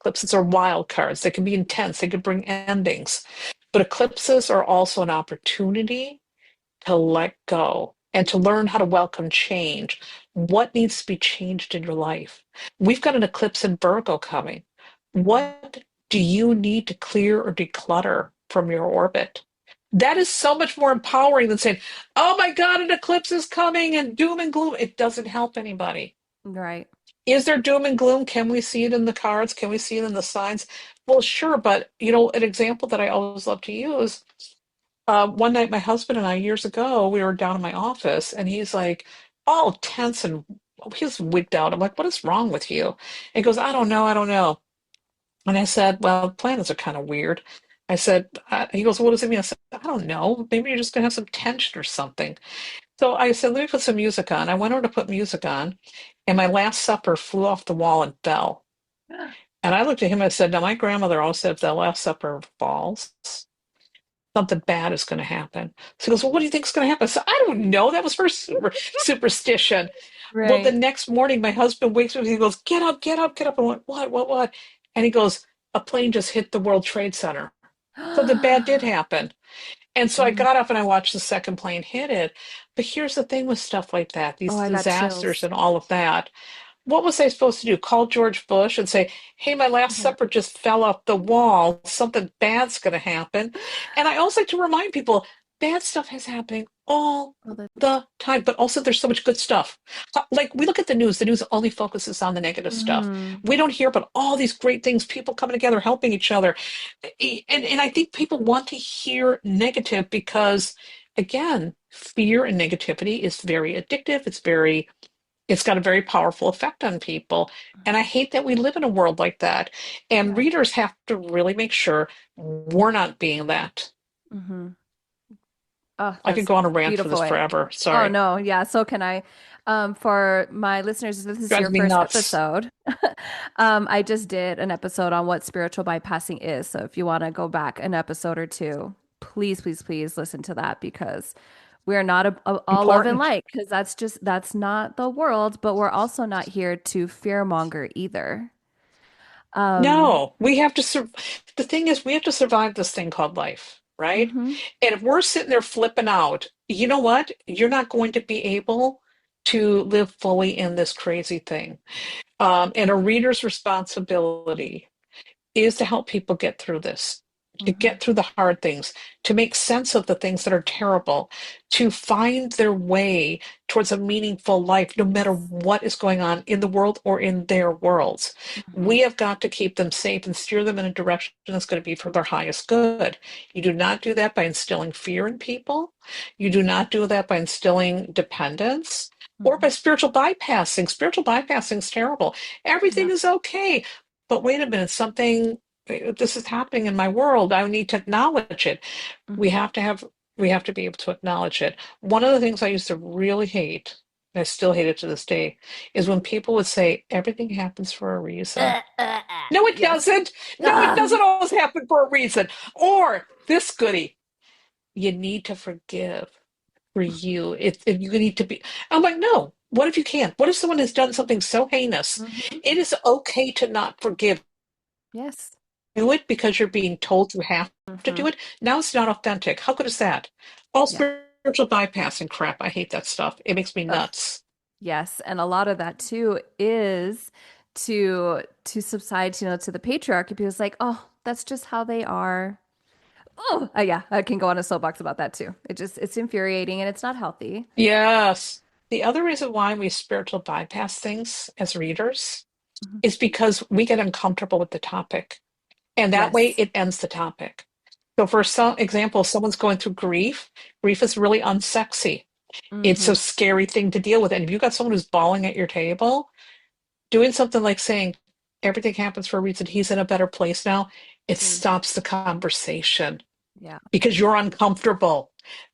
Eclipses are wild cards. They can be intense. They can bring endings. But eclipses are also an opportunity to let go and to learn how to welcome change. What needs to be changed in your life? We've got an eclipse in Virgo coming. What do you need to clear or declutter from your orbit? That is so much more empowering than saying, oh my God, an eclipse is coming and doom and gloom. It doesn't help anybody. Right. Is there doom and gloom? Can we see it in the cards? Can we see it in the signs? Well, sure, but you know, an example that I always love to use. One night, my husband and I, years ago, we were down in my office, and he's like, all tense and he's wigged out. I'm like, what is wrong with you? And he goes, I don't know, I don't know. And I said, well, planets are kind of weird. I said, he goes, what does it mean? I said, I don't know. Maybe you're just gonna have some tension or something. So I said, let me put some music on. I went over to put music on, and my Last Supper flew off the wall and fell. And I looked at him and I said, now my grandmother always said if the Last Supper falls, something bad is going to happen. So he goes, well, what do you think is going to happen? I said, I don't know. That was for superstition. Well, the Right. next morning, my husband wakes up and he goes, get up, get up, get up. I went, what? And he goes, a plane just hit the World Trade Center. So the bad did happen. And so I Mhm. got up and I watched the second plane hit it. But here's the thing with stuff like that, Oh, these I got disasters chills. and all of that. What was I supposed to do? Call George Bush and say, hey, my Last Yeah. Supper just fell off the wall. Something bad's going to happen. And I also like to remind people bad stuff is happening all All the the time, but also there's so much good stuff. Like we look at the news only focuses on the negative stuff. hmm We don't hear about all these great things, people coming together, helping each other. And I think people want to hear negative because, again, fear and negativity is very addictive. It's got a very powerful effect on people. And I hate that we live in a world like that. And Right. readers have to really make sure we're not being that. hmm Oh, I could that's go on a rant for beautiful this way. forever. Oh Sorry. no, yeah, so can I. For my listeners, if this is your Drives me first nuts. episode. I just did an episode on what spiritual bypassing is. So if you want to go back an episode or two, please, please, please listen to that because we're not all love and Important. light because that's not the world, but we're also not here to fearmonger either. Um, No, we have to the thing is we have to survive this thing called life, right? mhm, And if we're sitting there flipping out, you know what? You're not going to be able to live fully in this crazy thing. And a reader's responsibility is to help people get through this, to mhm, get through the hard things, to make sense of the things that are terrible, to find their way towards a meaningful life, no matter yes. what is going on in the world or in their worlds. Mhm, We have got to keep them safe and steer them in a direction that's going to be for their highest good. You do not do that by instilling fear in people. You do not do that by instilling dependence. Or by mhm. spiritual bypassing. Spiritual bypassing is terrible. Everything Yeah. is okay, but wait a minute, this is happening in my world. I need to acknowledge it. We Mhm. have to have, we have to be able to acknowledge it. One of the things I used to really hate, and I still hate it to this day, is when people would say, everything happens for a reason. No, it Yes. doesn't. No, it doesn't always happen for a reason. Or this goody, you need to forgive for you. You need to be. I'm like, no. What if you can't? What if someone has done something so heinous? Mhm. It is okay to not forgive. Yes. Do it because you're being told you have to hmm do it. Now it's not authentic. How good is that? All Yeah. spiritual bypassing crap. I hate that stuff. It makes me Ugh. nuts. Yes. And a lot of that too is to subside, to the patriarchy because like, oh, that's just how they are. Oh, yeah, I can go on a soapbox about that too. It's infuriating and it's not healthy. Yes. The other reason why we spiritual bypass things as readers Mhm. is because we get uncomfortable with the topic. And that way Yes. it ends the topic. So for some example, if someone's going through grief, grief is really unsexy. It's a hmm scary thing to deal with. And if you've got someone who's bawling at your table, doing something like saying everything happens for a reason, he's in a better place now, it Mm. stops the conversation Yeah. because you're uncomfortable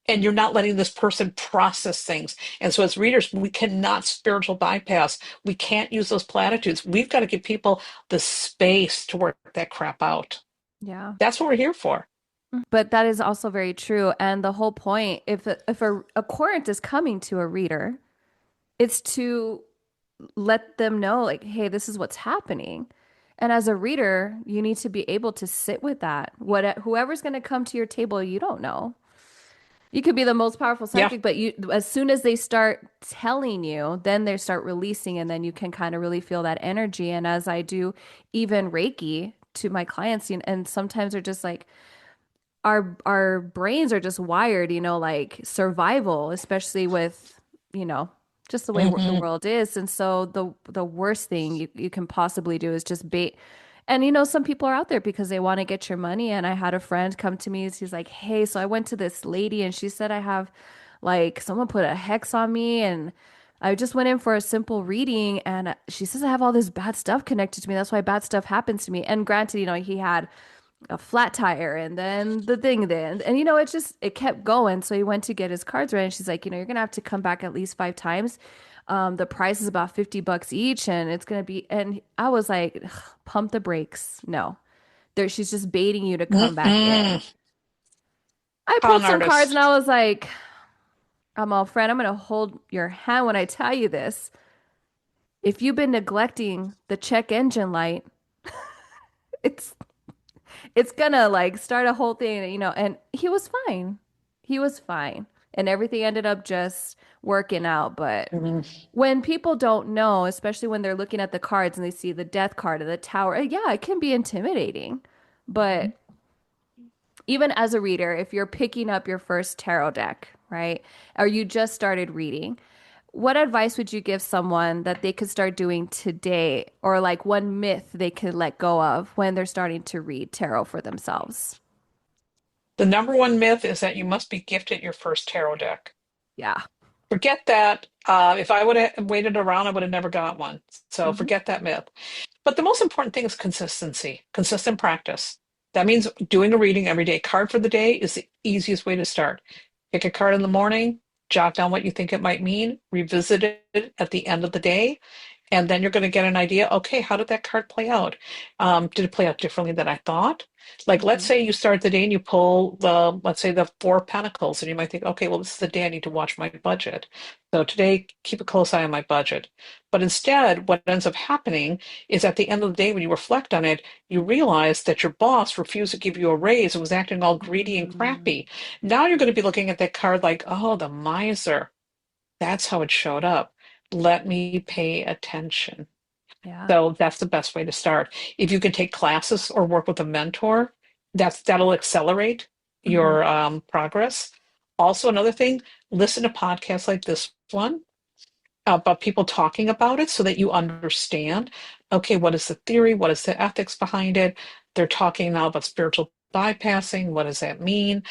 and you're Mhm. not letting this person process things. And so as readers, we cannot spiritual bypass. We can't use those platitudes. We've got to give people the space to work that crap out. Yeah. That's what we're here for. But that is also very true. And the whole point, if a current is coming to a reader, it's to let them know, like, hey, this is what's happening. And as a reader, you need to be able to sit with that. Whoever's going to come to your table, you don't know. You could be the most powerful Yeah. psychic, but you, as soon as they start telling you, then they start releasing, and then you can kind of really feel that energy. And as I do even Reiki to my clients, and sometimes they're just like, our brains are just wired, like survival, especially with, you know, just the way the Hmm. world is. And so the worst thing you can possibly do is just bait. And some people are out there because they want to get your money. And I had a friend come to me. She's like, "Hey, so I went to this lady and she said I have like someone put a hex on me and I just went in for a simple reading and she says I have all this bad stuff connected to me. That's why bad stuff happens to me." And granted, he had a flat tire and then the thing then and it kept going. So he went to get his cards read and she's like, you're gonna have to come back at least 5 times. The price is about $50 each and it's gonna be, and I was like, "Ugh, pump the brakes. No, there, she's just baiting you to come back in." Mm-mm. I pulled Con some cards and artist. I was like, I'm all, friend, I'm gonna hold your hand when I tell you this. If you've been neglecting the check engine light, it's it's gonna like start a whole thing, and he was fine. He was fine. And everything ended up just working out. But Mhm. when people don't know, especially when they're looking at the cards and they see the death card of the tower, yeah, it can be intimidating. But even as a reader, if you're picking up your first tarot deck, right, or you just started reading, what advice would you give someone that they could start doing today, or like one myth they could let go of when they're starting to read tarot for themselves? The number one myth is that you must be gifted your first tarot deck. Yeah. Forget that. If I would have waited around, I would have never got one. So Hmm. forget that myth. But the most important thing is consistency, consistent practice. That means doing a reading every day. Card for the day is the easiest way to start. Pick a card in the morning, jot down what you think it might mean, revisit it at the end of the day, and then you're going to get an idea. Okay, how did that card play out? Did it play out differently than I thought? Like, let's Hmm. say you start the day and you pull let's say the Four of Pentacles, and you might think, okay, well, this is the day I need to watch my budget. So today, keep a close eye on my budget. But instead, what ends up happening is at the end of the day, when you reflect on it, you realize that your boss refused to give you a raise and was acting all greedy and Mm, crappy. Now you're going to be looking at that card like, oh, the miser. That's how it showed up. Let me pay attention. yeah. So that's the best way to start. If you can take classes or work with a mentor, that'll accelerate Hmm. your progress. Also, another thing, listen to podcasts like this one about people talking about it so that you understand, okay, what is the theory? What is the ethics behind it? They're talking now about spiritual bypassing. What does that mean?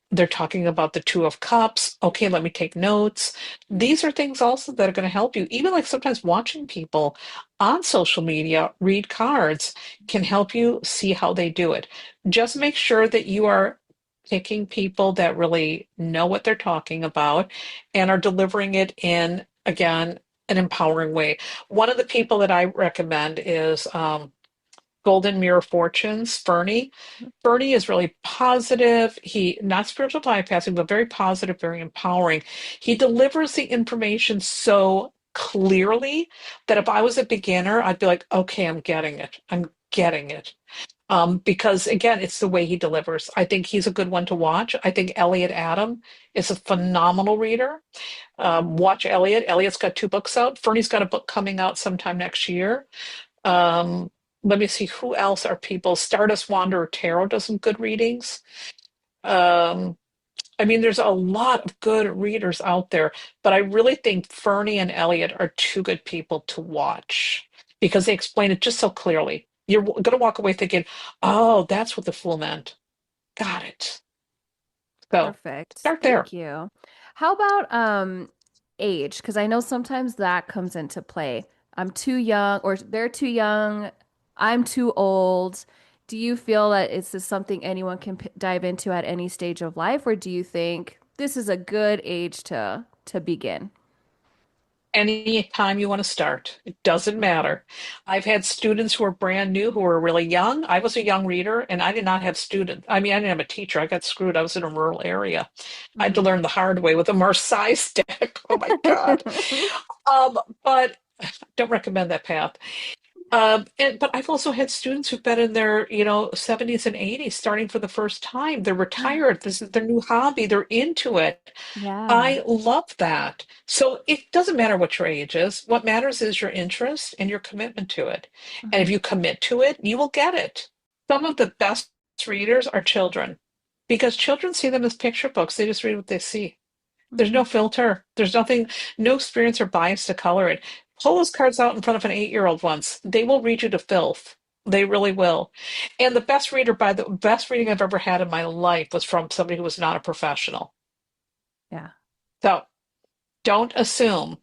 They're talking about the Two of Cups. Okay, let me take notes. These are things also that are going to help you. Even like sometimes watching people on social media read cards can help you see how they do it. Just make sure that you are picking people that really know what they're talking about and are delivering it in, again, an empowering way. One of the people that I recommend is Golden Mirror Fortunes, Fernie. Bernie is really positive. He, not spiritual bypassing, but very positive, very empowering. He delivers the information so clearly that if I was a beginner, I'd be like, okay, I'm getting it. I'm getting it. Because again, it's the way he delivers. I think he's a good one to watch. I think Elliot Adam is a phenomenal reader. Watch Elliot. Elliot's got two books out. Fernie's got a book coming out sometime next year. Um, Let me see who else are people. Stardust Wanderer Tarot does some good readings. Um, I mean, there's a lot of good readers out there, but I really think Fernie and Elliot are two good people to watch because they explain it just so clearly. You're going to walk away thinking, oh, that's what the fool meant. Got it. So Perfect. start there. Thank you. How about age? Because I know sometimes that comes into play. I'm too young, or they're too young. I'm too old. Do you feel that it's just something anyone can dive into at any stage of life, or do you think this is a good age to begin? Anytime you want to start, it doesn't matter. I've had students who are brand new who are really young. I was a young reader and I did not have students. I mean, I didn't have a teacher. I got screwed. I was in a rural area. I had to Hmm. learn the hard way with a Marseille deck. Oh my God. Um, but don't recommend that path. But I've also had students who've been in their, 70s and 80s starting for the first time. They're retired. This is their new hobby. They're into it. Yeah. I love that. So it doesn't matter what your age is. What matters is your interest and your commitment to it. And if Hmm. you commit to it, you will get it. Some of the best readers are children because children see them as picture books. They just read what they see. There's Hmm. no filter. There's nothing, no experience or bias to color it. Pull those cards out in front of an 8-year-old once. They will read you to filth. They really will. And the best reading I've ever had in my life was from somebody who was not a professional. Yeah. So don't assume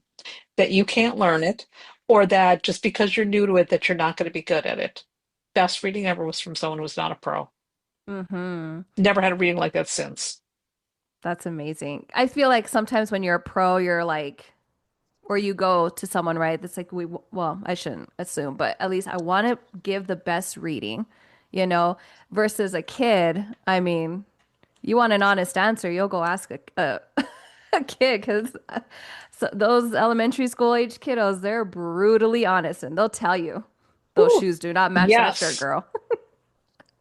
that you can't learn it or that just because you're new to it that you're not going to be good at it. Best reading ever was from someone who was not a pro. Hmm. Never had a reading like that since. That's amazing. I feel like sometimes when you're a pro, you're like, or you go to someone, right? That's like, well, I shouldn't assume, but at least I want to give the best reading, you know, versus a kid. I mean, you want an honest answer, you'll go ask a kid because so those elementary school age kiddos, they're brutally honest and they'll tell you those Ooh, shoes do not match that shirt, yes. girl.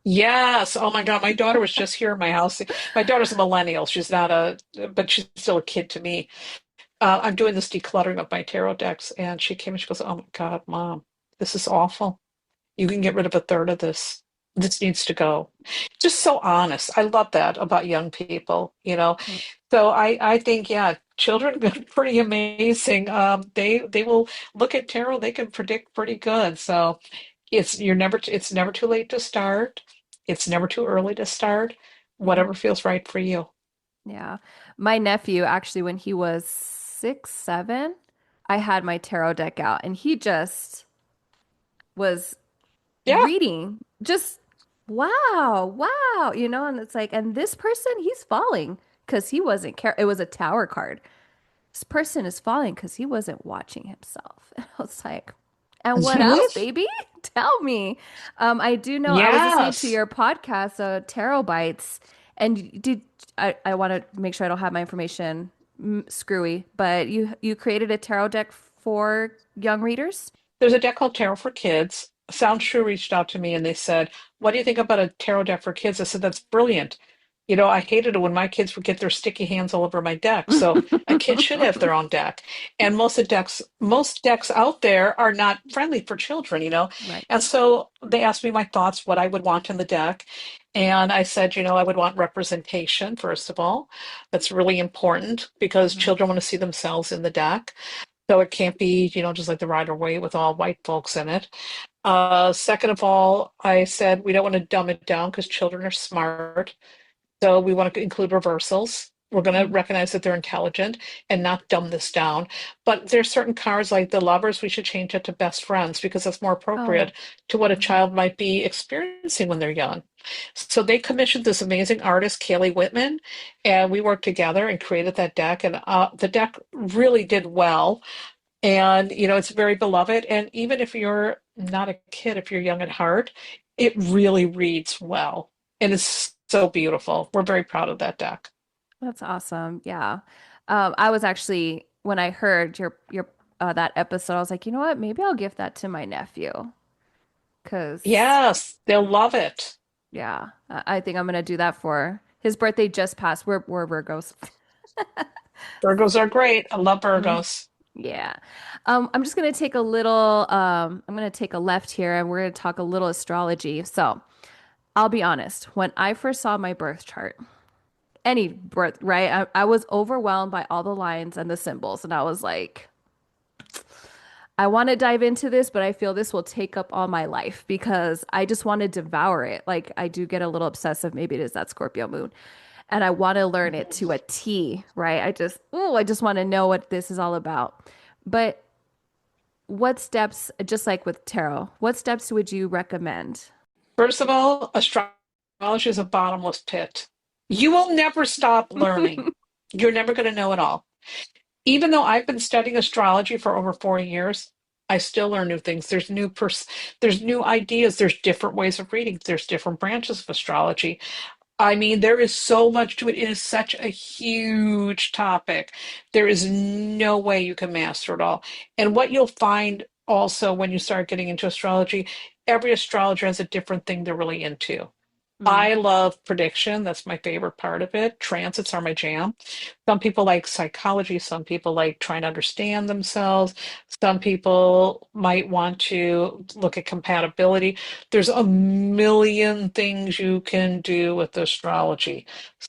Yes. Oh my God. My daughter was just here in my house. My daughter's a millennial. She's not but she's still a kid to me. I'm doing this decluttering of my tarot decks, and she came and she goes, "Oh my God, Mom, this is awful. You can get rid of a third of this. This needs to go." Just so honest. I love that about young people. So I think, yeah, children are pretty amazing. They will look at tarot, they can predict pretty good. So it's never too late to start. It's never too early to start. Mhm. Whatever feels right for you. Yeah. My nephew, actually, when he was 6, 7, I had my tarot deck out and he just was Yeah. reading, just wow, wow, and it's like, and this person, he's falling because he wasn't care. It was a tower card. This person is falling because he wasn't watching himself. And I was like, and what else, Mhm. baby? Tell me. I do know I was listening to Yes. your podcast, Tarot Bites, and did I want to make sure I don't have my information screwy, but you created a tarot deck for young readers? There's a deck called Tarot for Kids. Sound True reached out to me and they said, "What do you think about a tarot deck for kids?" I said, "That's brilliant." I hated it when my kids would get their sticky hands all over my deck. So a kid should have their own deck. And most decks out there are not friendly for children. Right. And so they asked me my thoughts, what I would want in the deck. And I said, I would want representation, first of all. That's really important because Hmm. children want to see themselves in the deck. So it can't be, just like the Rider Waite with all white folks in it. Second of all, I said we don't want to dumb it down because children are smart. So we want to include reversals. We're going to Hmm. recognize that they're intelligent and not dumb this down. But there's certain cards like the lovers, we should change it to best friends because that's more Oh. appropriate to what a Hmm. child might be experiencing when they're young. So they commissioned this amazing artist, Kaylee Whitman, and we worked together and created that deck. And the deck really did well. And, it's very beloved. And even if you're not a kid, if you're young at heart, it really reads well. And it's so beautiful. We're very proud of that deck. That's awesome. Yeah. I was actually when I heard your that episode, I was like, you know what? Maybe I'll give that to my nephew. Cause Yes, they'll love it. yeah, I think I'm gonna do that for his birthday just passed. We're Virgos. Virgos are great. I love Mhm. Virgos. Yeah. I'm just gonna take a little I'm gonna take a left here and we're gonna talk a little astrology. So I'll be honest, when I first saw my birth chart, any birth, right? I was overwhelmed by all the lines and the symbols, and I was like, I want to dive into this, but I feel this will take up all my life because I just want to devour it. Like I do get a little obsessive. Maybe it is that Scorpio moon. And I want to learn it to a T, right? I just want to know what this is all about. But what steps, just like with tarot, what steps would you recommend? First of all, astrology is a bottomless pit. You will never stop learning. You're never going to know it all. Even though I've been studying astrology for over 40 years, I still learn new things. There's new ideas, there's different ways of reading, there's different branches of astrology. I mean, there is so much to it. It is such a huge topic. There is no way you can master it all. And what you'll find also when you start getting into astrology, every astrologer has a different thing they're really into. Mm, I love prediction. That's my favorite part of it. Transits are my jam. Some people like psychology. Some people like trying to understand themselves. Some people might want to look at compatibility. There's a million things you can do with astrology.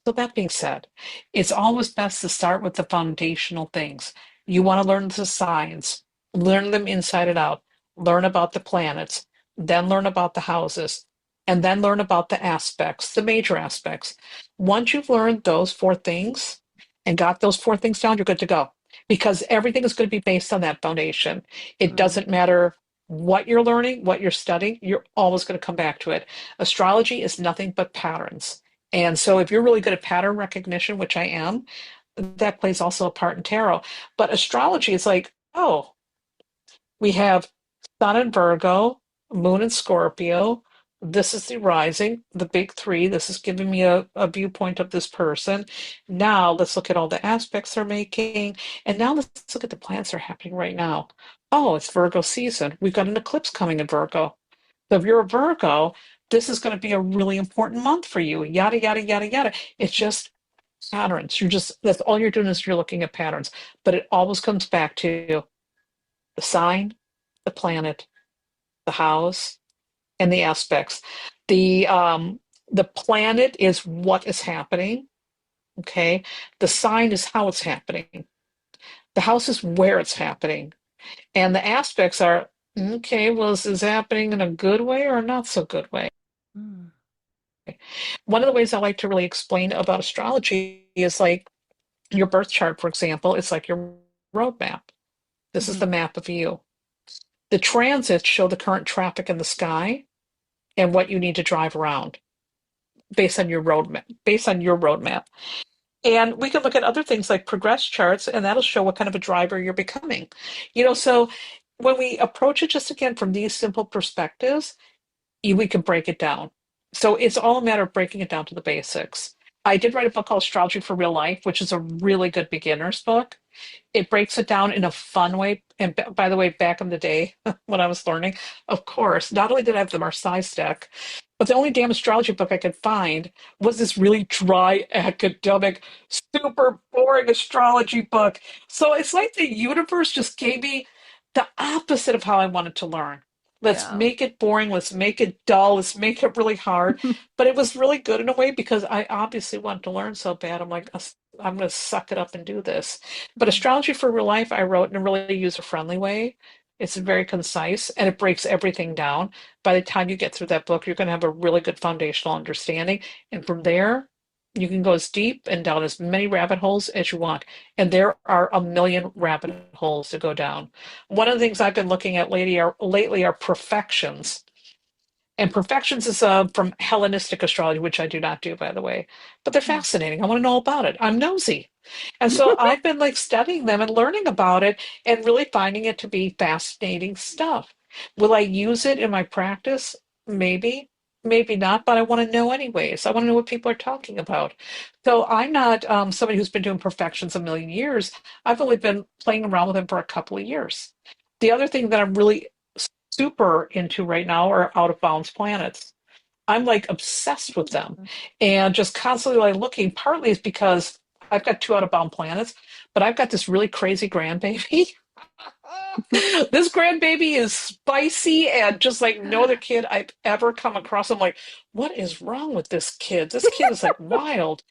So that being said, it's always best to start with the foundational things. You want to learn the signs, learn them inside and out, learn about the planets, then learn about the houses, and then learn about the aspects, the major aspects. Once you've learned those four things and got those four things down, you're good to go because everything is going to be based on that foundation. It mm, doesn't matter what you're learning, what you're studying, you're always going to come back to it. Astrology is nothing but patterns. And so if you're really good at pattern recognition, which I am, that plays also a part in tarot. But astrology is like, oh, we have Sun in Virgo, Moon in Scorpio. This is the rising, the big three. This is giving me a viewpoint of this person. Now let's look at all the aspects they're making. And now let's look at the planets that are happening right now. Oh, it's Virgo season. We've got an eclipse coming in Virgo. So if you're a Virgo, this is going to be a really important month for you. Yada, yada, yada, yada. It's just patterns. That's all you're doing is you're looking at patterns. But it always comes back to the sign, the planet, the house, and the aspects. The planet is what is happening. Okay. The sign is how it's happening. The house is where it's happening. And the aspects are, okay, well, is this happening in a good way or a not so good way? mm, One of the ways I like to really explain about astrology is like your birth chart, for example, it's like your roadmap. This is mhm, the map of you. The transits show the current traffic in the sky and what you need to drive around based on your roadmap. And we can look at other things like progress charts, and that'll show what kind of a driver you're becoming. So when we approach it just again from these simple perspectives, we can break it down. So it's all a matter of breaking it down to the basics. I did write a book called Astrology for Real Life, which is a really good beginner's book. It breaks it down in a fun way. And by the way, back in the day when I was learning, of course, not only did I have the Marseille deck, but the only damn astrology book I could find was this really dry, academic, super boring astrology book. So it's like the universe just gave me the opposite of how I wanted to learn. Let's yeah. make it boring. Let's make it dull. Let's make it really hard. But it was really good in a way because I obviously wanted to learn so bad. I'm like, I'm going to suck it up and do this. But Mm, Astrology for Real Life, I wrote in a really user-friendly way. It's very concise and it breaks everything down. By the time you get through that book, you're going to have a really good foundational understanding. And from there, you can go as deep and down as many rabbit holes as you want. And there are a million rabbit holes to go down. One of the things I've been looking at lately are perfections. And perfections is from Hellenistic astrology, which I do not do, by the way. But they're mm. fascinating. I want to know about it. I'm nosy. And so I've been like studying them and learning about it and really finding it to be fascinating stuff. Will I use it in my practice? Maybe, maybe not, but I want to know anyways. I want to know what people are talking about. So I'm not somebody who's been doing perfections a million years. I've only been playing around with them for a couple of years. The other thing that I'm really super into right now are out of bounds planets. I'm like obsessed with them and just constantly like looking. Partly is because I've got two out of bound planets, but I've got this really crazy grandbaby. This grandbaby is spicy and just like no other kid I've ever come across. I'm like, what is wrong with this kid? This kid is like wild.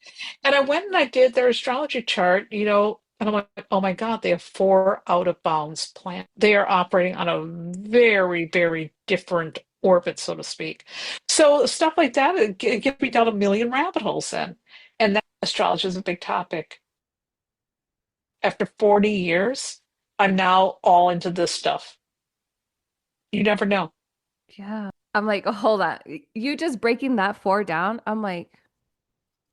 And I went and I did their astrology chart, and I'm like, oh my God, they have four out of bounds planets. They are operating on a very, very different orbit, so to speak. So stuff like that, it gets me down a million rabbit holes then. And that astrology is a big topic. After 40 years, I'm now all into this stuff. You never know. Yeah. I'm like, hold on. You just breaking that four down. I'm like,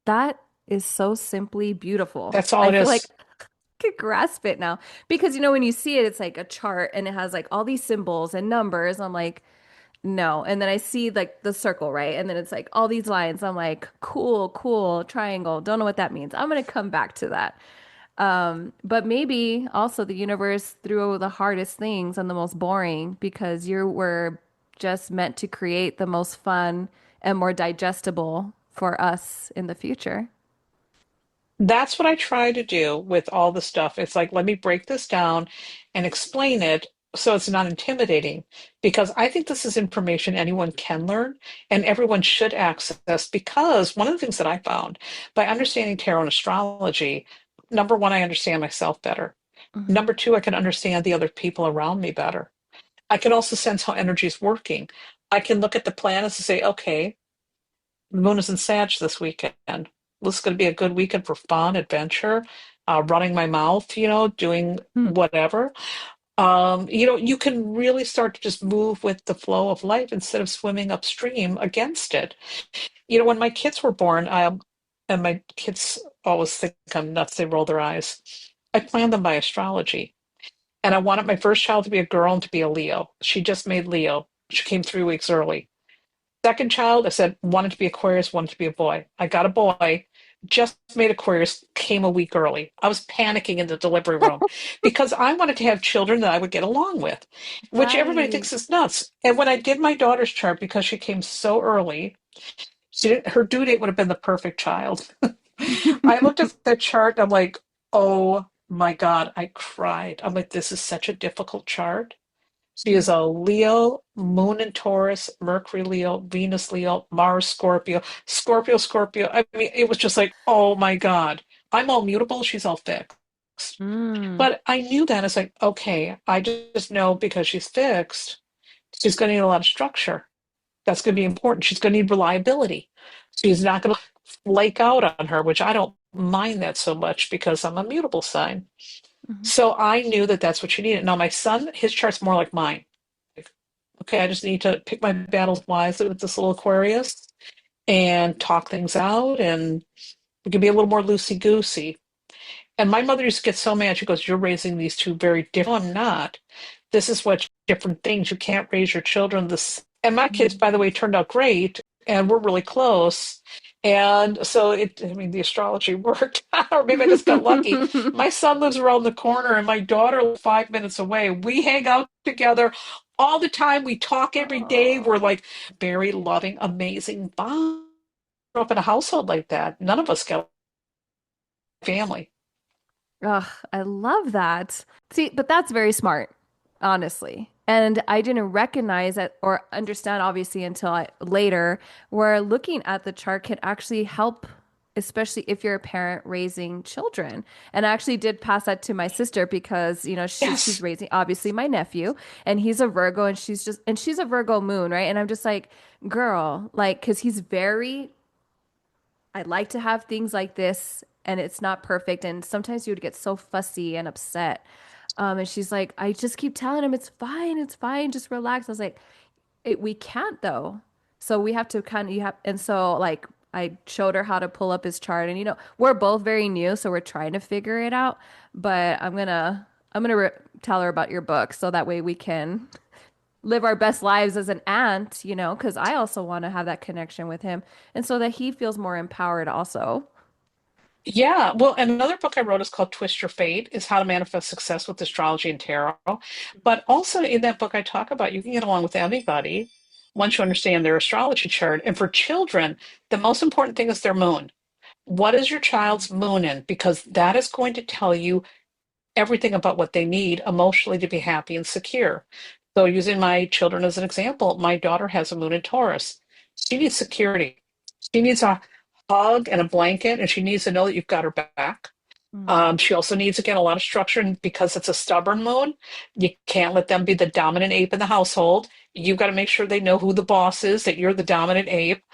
that is so simply beautiful. That's all I it feel like is. I could grasp it now because when you see it, it's like a chart and it has like all these symbols and numbers. I'm like, no. And then I see like the circle, right? And then it's like all these lines. I'm like, cool, cool, triangle. Don't know what that means. I'm gonna come back to that. But maybe also the universe threw the hardest things and the most boring because you were just meant to create the most fun and more digestible for us in the future. That's what I try to do with all the stuff. It's like, let me break this down and explain it so it's not intimidating, because I think this is information anyone can learn and everyone should access. Because one of the things that I found by understanding tarot and astrology, number one, I understand myself better. Hmm. Number two, I can understand the other people around me better. I can also sense how energy is working. I can look at the planets and say, okay, the moon is in Sag this weekend. This is going to be a good weekend for fun, adventure, running my mouth, doing whatever. You can really start to just move with the flow of life instead of swimming upstream against it. When my kids were born, and my kids always think I'm nuts, they roll their eyes. I planned them by astrology. And I wanted my first child to be a girl and to be a Leo. She just made Leo. She came 3 weeks early. Second child, I said, wanted to be Aquarius, wanted to be a boy. I got a boy, just made Aquarius, came a week early. I was panicking in the delivery room because I wanted to have children that I would get along with, which everybody Right. thinks is nuts. And when I did my daughter's chart, because she came so early, her due date would have been the perfect child. I looked at the chart, I'm like, oh my God, I cried. I'm like, this is such a difficult chart. She is a Leo, Moon in Taurus, Mercury Leo, Venus Leo, Mars Scorpio, Scorpio Scorpio. I mean, it was just like, oh my God. I'm all mutable, she's all fixed. Mm. But I knew that. It's like, okay, I just know because she's fixed, she's going to need a lot of structure. That's going to be important. She's going to need reliability. She's not going to flake out on her, which I don't mind that so much because I'm a mutable sign. Mhm. So I knew that that's what she needed. Now, my son, his chart's more like mine. Like, okay, I just need to pick my battles wisely with this little Aquarius and talk things out, and we can be a little more loosey-goosey. And my mother used to get so mad. She goes, "You're raising these two very different." No, I'm not. This is what different things. You can't raise your children this. And my kids, Mhm. by the way, turned out great, and we're really close. And so I mean, the astrology worked, or maybe I just got lucky. My son lives around the corner, and my daughter lives 5 minutes away. We hang out together all the time. We talk every day. We're Oh. like very loving, amazing bond. Grew up in a household like that. None of us got family. Ugh, I love that. See, but that's very smart, honestly. And I didn't recognize it or understand, obviously, until later, where looking at the chart can actually help, especially if you're a parent raising children. And I actually did pass that to my sister because, she's Yes. raising, obviously, my nephew, and he's a Virgo, and she's a Virgo moon, right? And I'm just like, girl, like, because he's very I like to have things like this and it's not perfect. And sometimes you would get so fussy and upset. And she's like, I just keep telling him it's fine, just relax. I was like, we can't though. So we have to and so like I showed her how to pull up his chart and we're both very new, so we're trying to figure it out. But I'm gonna tell her about your book so that way we can live our best lives as an aunt, because I also want to have that connection with him. And so that he feels more empowered also. Yeah, well, and another book I wrote is called Twist Your Fate, is how to manifest success with astrology and tarot. But also in that book, I talk about you can get along with anybody once you understand their astrology chart. And for children, the most important thing is their moon. What is your child's moon in? Because that is going to tell you everything about what they need emotionally to be happy and secure. So, using my children as an example, my daughter has a moon in Taurus. She needs security. She needs a hug and a blanket, and she needs to know that you've got her back. Mm. She also needs, again, a lot of structure, and because it's a stubborn moon, you can't let them be the dominant ape in the household. You've got to make sure they know who the boss is, that you're the dominant ape.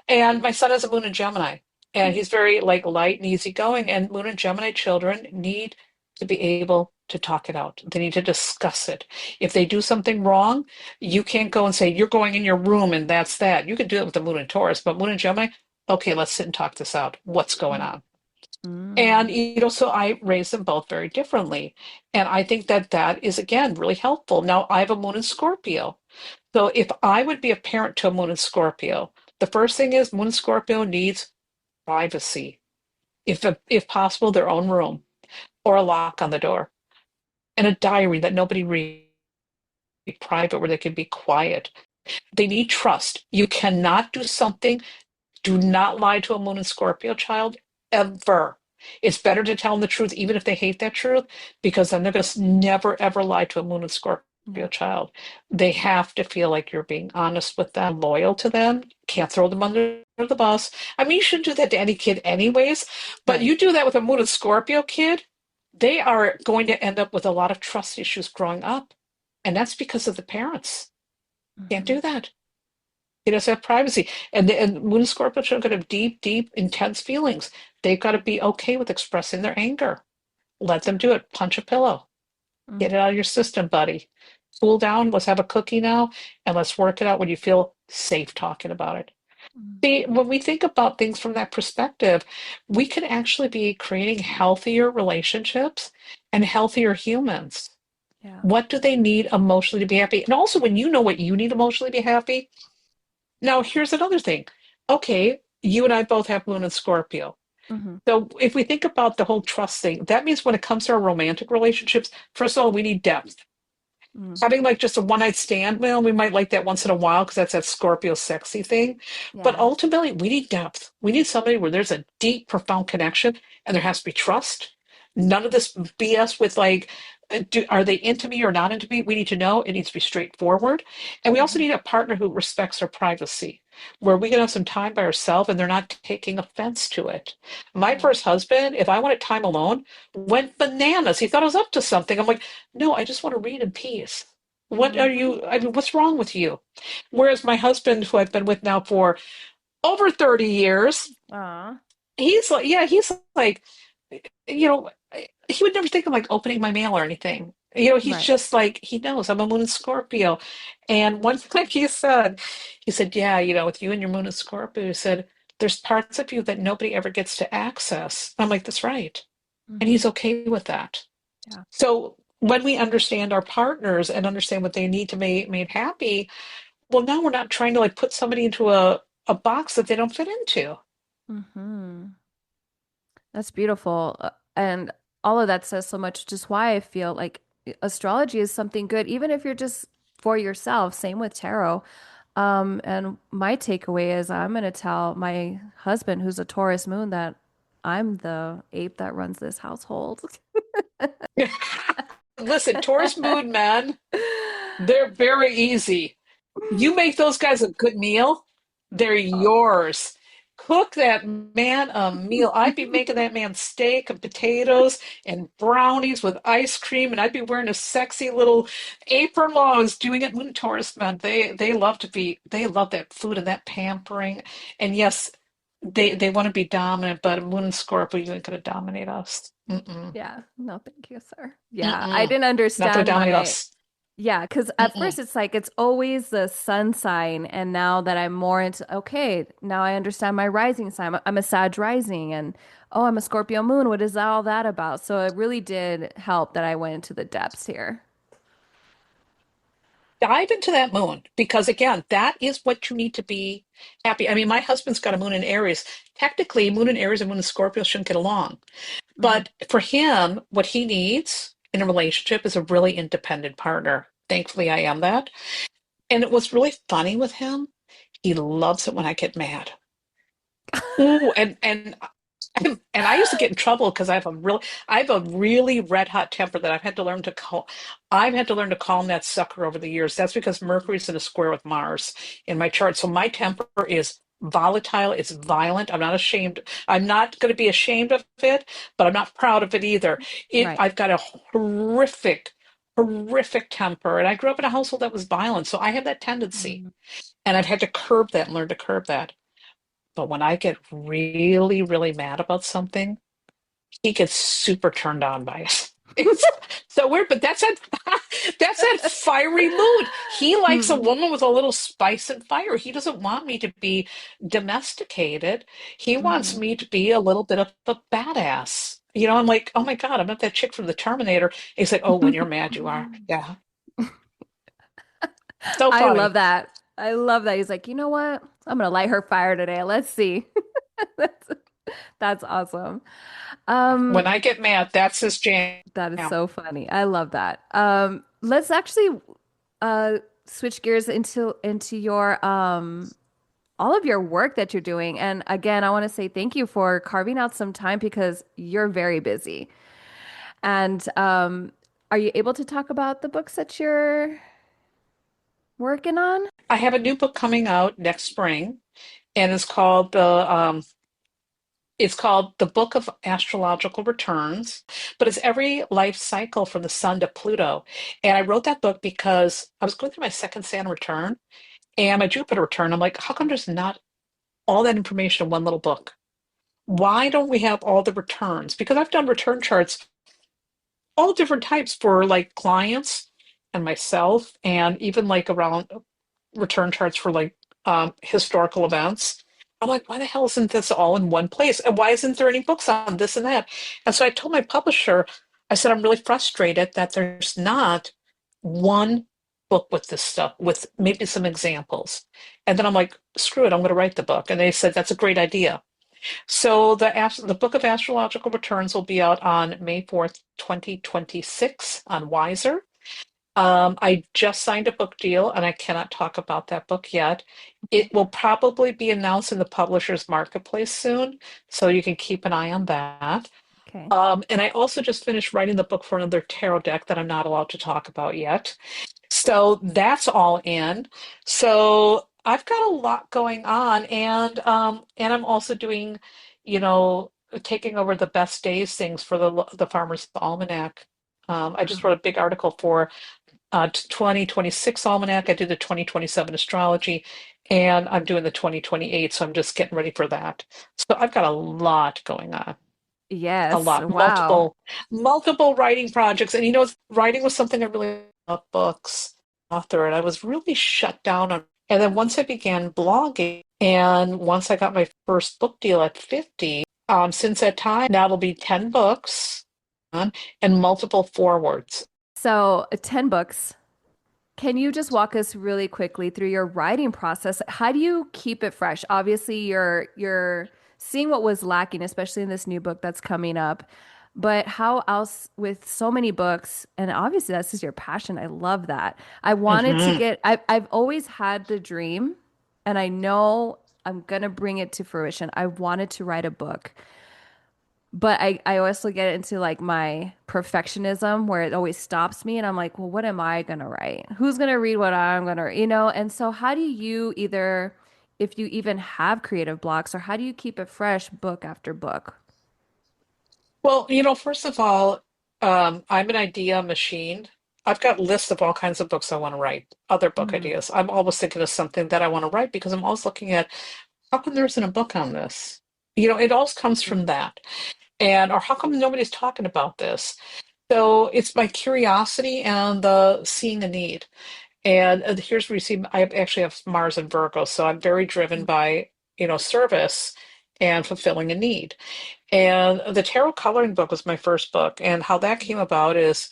And my son has a moon in Gemini, and he's very like light and easygoing. And moon and Gemini children need to be able to talk it out. They need to discuss it. If they do something wrong, you can't go and say, you're going in your room and that's that. You can do it with the moon and Taurus, but moon and Gemini, okay, let's sit and talk this out. What's going on? And, Mm. so I raise them both very differently. And I think that that is, again, really helpful. Now, I have a moon in Scorpio. So if I would be a parent to a moon in Scorpio, the first thing is moon in Scorpio needs privacy. If possible, their own room. or a lock on the door and a diary that nobody reads, private where they can be quiet. They need trust. You cannot do something. Do not lie to a Moon and Scorpio child ever. It's better to tell them the truth, even if they hate that truth, because then they're going to never, ever lie to a Moon and Scorpio Yeah. child. They have to feel like you're being honest with them, loyal to them, can't throw them under the bus. I mean, you shouldn't do that to any kid, anyways, but Right. you do that with a Moon and Scorpio kid, they are going to end up with a lot of trust issues growing up. And that's because of the parents. Can't Hmm. do that. He doesn't have privacy. And Moon and Scorpio children have deep, deep, intense feelings. They've got to be okay with expressing their anger. Let them do it. Punch a pillow. Get it out of your system, buddy. Cool down. Let's have a cookie now, and let's work it out when you feel safe talking about it. See, Hmm. when we think about things from that perspective, we can actually be creating healthier relationships and healthier humans. Yeah. What do they need emotionally to be happy? And also, when you know what you need emotionally to be happy, now, here's another thing. Okay, you and I both have Moon and Scorpio. Hmm. So if we think about the whole trust thing, that means when it comes to our romantic relationships, first of all, we need depth. Hmm. Having like just a one night stand, well, we might like that once in a while because that's that Scorpio sexy thing. But Yeah. ultimately, we need depth. We need somebody where there's a deep, profound connection and there has to be trust. None of this BS with like, are they into me or not into me? We need to know. It needs to be straightforward. And we also Hmm. need a partner who respects our privacy, where we can have some time by ourselves and they're not taking offense to it. My Yeah. first husband, if I wanted time alone, went bananas. He thought I was up to something. I'm like, no, I just want to read in peace. What are Hmm. you? I mean, what's wrong with you? Whereas my husband, who I've been with now for over 30 years, Aw. he's like, yeah, he's like, you know, he would never think of like opening my mail or anything. He's Right. just like, he knows I'm a moon in Scorpio. And one time he said, yeah, with you and your moon in Scorpio, he said, there's parts of you that nobody ever gets to access. I'm like, that's right. And Hmm. he's okay with that. Yeah. So when we understand our partners and understand what they need to make made happy, well, now we're not trying to like put somebody into a box that they don't fit into. Hmm. That's beautiful. And all of that says so much, just why I feel like astrology is something good, even if you're just for yourself. Same with tarot. And my takeaway is I'm going to tell my husband, who's a Taurus moon, that I'm the ape that runs this household. Listen, Taurus moon men, they're very easy. You make those guys a good meal, they're yours. Cook that man a meal. I'd be making that man steak and potatoes and brownies with ice cream, and I'd be wearing a sexy little apron while I was doing it. Moon Taurus men, they love that food and that pampering. And yes, they want to be dominant, but Moon and Scorpio, you ain't gonna dominate us. Mm-mm. Yeah, no, thank you, sir. Yeah, I Mm-mm. didn't Not gonna understand dominate my, us. yeah, because at Mm-mm. first it's like it's always the sun sign. And now that I'm more into, okay, now I understand my rising sign. I'm a Sag rising, and oh, I'm a Scorpio moon. What is all that about? So it really did help that I went into the depths here. Dive into that moon because again, that is what you need to be happy. I mean, my husband's got a moon in Aries. Technically, moon in Aries and moon in Scorpio shouldn't get along. Hmm. But for him, what he needs in a relationship is a really independent partner. Thankfully, I am that. And it was really funny with him. He loves it when I get mad. Ooh, and I used to get in trouble because I have a really red hot temper that I've had to learn to calm that sucker over the years. That's because Mercury's in a square with Mars in my chart. So my temper is volatile, it's violent. I'm not going to be ashamed of it, but I'm not proud of it either. Right. I've got a horrific, horrific temper. And I grew up in a household that was violent. So I have that tendency. Mhm. And I've had to curb that and learn to curb that. But when I get really, really mad about something, he gets super turned on by it. It's so weird, but that's that fiery mood. He likes a Hmm. woman with a little spice and fire. He doesn't want me to be domesticated. He wants Hmm. me to be a little bit of a badass. I'm like, oh my God, I'm not that chick from the Terminator. He's like, oh, when you're mad, you are. Yeah. So I love funny. that. I love that. He's like, you know what? I'm gonna light her fire today. Let's see. That's awesome. When Um, I get mad, that's his jam. that is so funny. I love that. Let's actually uh switch gears into your all of your work that you're doing. And again, I want to say thank you for carving out some time because you're very busy. And are you able to talk about the books that you're working on? I have a new book coming out next spring, and it's called The Book of Astrological Returns, but it's every life cycle from the sun to Pluto. And I wrote that book because I was going through my second Saturn return and my Jupiter return. I'm like, how come there's not all that information in one little book? Why don't we have all the returns? Because I've done return charts all different types for like clients and myself, and even like around return charts for like historical events. I'm like, why the hell isn't this all in one place? And why isn't there any books on this and that? And so I told my publisher, I said, I'm really frustrated that there's not one book with this stuff, with maybe some examples. And then I'm like, screw it, I'm going to write the book. And they said, that's a great idea. So the Book of Astrological Returns will be out on May 4th, 2026 on Wiser. I just signed a book deal and I cannot talk about that book yet. It will probably be announced in the publisher's marketplace soon, so you can keep an eye on that. Okay. And I also just finished writing the book for another tarot deck that I'm not allowed to talk about yet. So that's all in. So I've got a lot going on, and I'm also doing, you know, taking over the best days things for the Farmer's Almanac. I just wrote a big article for 2026 Almanac. I did the 2027 astrology, and I'm doing the 2028. So I'm just getting ready for that. So I've got a lot going on, a Yes. lot, Wow. multiple writing projects. And writing was something I really love books, author, and I was really shut down on. And then once I began blogging, and once I got my first book deal at 50, since that time, now it'll be 10 books and multiple forewords. So, 10 books. Can you just walk us really quickly through your writing process? How do you keep it fresh? Obviously, you're seeing what was lacking, especially in this new book that's coming up. But how else with so many books, and obviously this is your passion. I love that. Hmm. I've always had the dream, and I know I'm gonna bring it to fruition. I wanted to write a book. But I also get into like my perfectionism where it always stops me and I'm like, well, what am I gonna write? Who's gonna read what I'm gonna, you know? And so how do you either, if you even have creative blocks, or how do you keep it fresh book after book? Well, first of all, I'm an idea machine. I've got lists of all kinds of books I want to write, other book Mm, ideas. I'm always thinking of something that I want to write because I'm always looking at how come there isn't a book on this? It all comes from that. And or how come nobody's talking about this? So it's my curiosity and the seeing a need. And here's where you see I actually have Mars and Virgo, so I'm very driven by, service and fulfilling a need. And the tarot coloring book was my first book. And how that came about is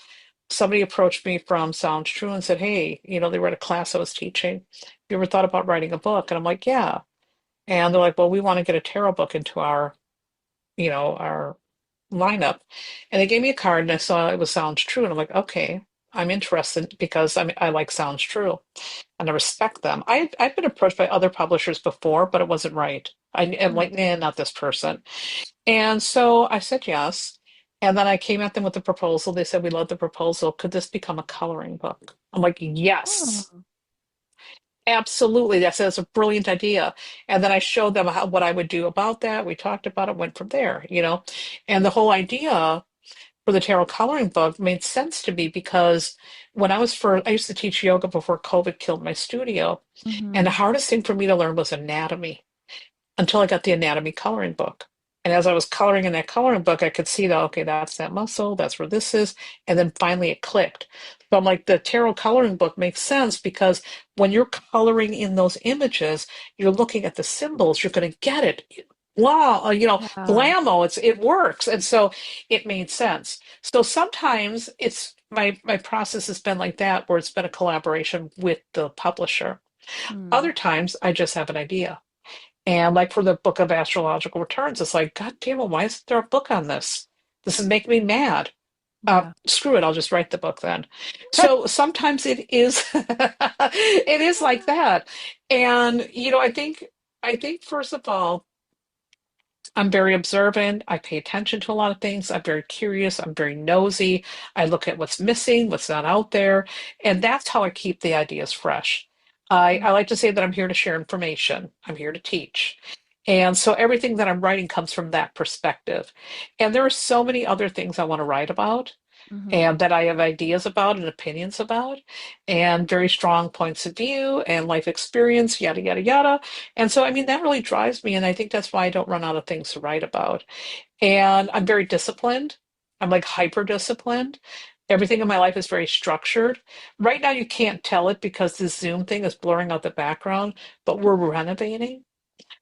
somebody approached me from Sounds True and said, hey, they were at a class I was teaching. You ever thought about writing a book? And I'm like, yeah. And they're like, well, we want to get a tarot book into our lineup. And they gave me a card and I saw it was Sounds True. And I'm like, okay, I'm interested because I like Sounds True and I respect them. I've been approached by other publishers before, but it wasn't right. I'm mm, like, nah, not this person. And so I said yes. And then I came at them with the proposal. They said, we love the proposal. Could this become a coloring book? I'm like, yes, oh, absolutely. That's a brilliant idea. And then I showed them what I would do about that. We talked about it, went from there. And the whole idea for the tarot coloring book made sense to me because I used to teach yoga before COVID killed my studio. And the hmm. hardest thing for me to learn was anatomy until I got the anatomy coloring book. And as I was coloring in that coloring book, I could see that, okay, that's that muscle, that's where this is. And then finally it clicked. So I'm like, the tarot coloring book makes sense because when you're coloring in those images, you're looking at the symbols, you're going to get it. Wow, Yeah. blammo, it works. And so it made sense. So sometimes it's my process has been like that, where it's been a collaboration with the publisher. Hmm. Other times I just have an idea And like for the book of astrological returns, it's like, God damn it, why isn't there a book on this? This is making me mad. Yeah. Screw it, I'll just write the book then. So sometimes it is it is like that. And I think first of all, I'm very observant. I pay attention to a lot of things. I'm very curious. I'm very nosy. I look at what's missing, what's not out there. And that's how I keep the ideas fresh. I like to say that I'm here to share information, I'm here to teach. And so everything that I'm writing comes from that perspective. And there are so many other things I want to write about Mm-hmm. and that I have ideas about and opinions about, and very strong points of view and life experience, yada, yada, yada. And so, I mean, that really drives me. And I think that's why I don't run out of things to write about. And I'm very disciplined. I'm like hyper disciplined. Everything in my life is very structured. Right now, you can't tell it because this Zoom thing is blurring out the background, but we're renovating.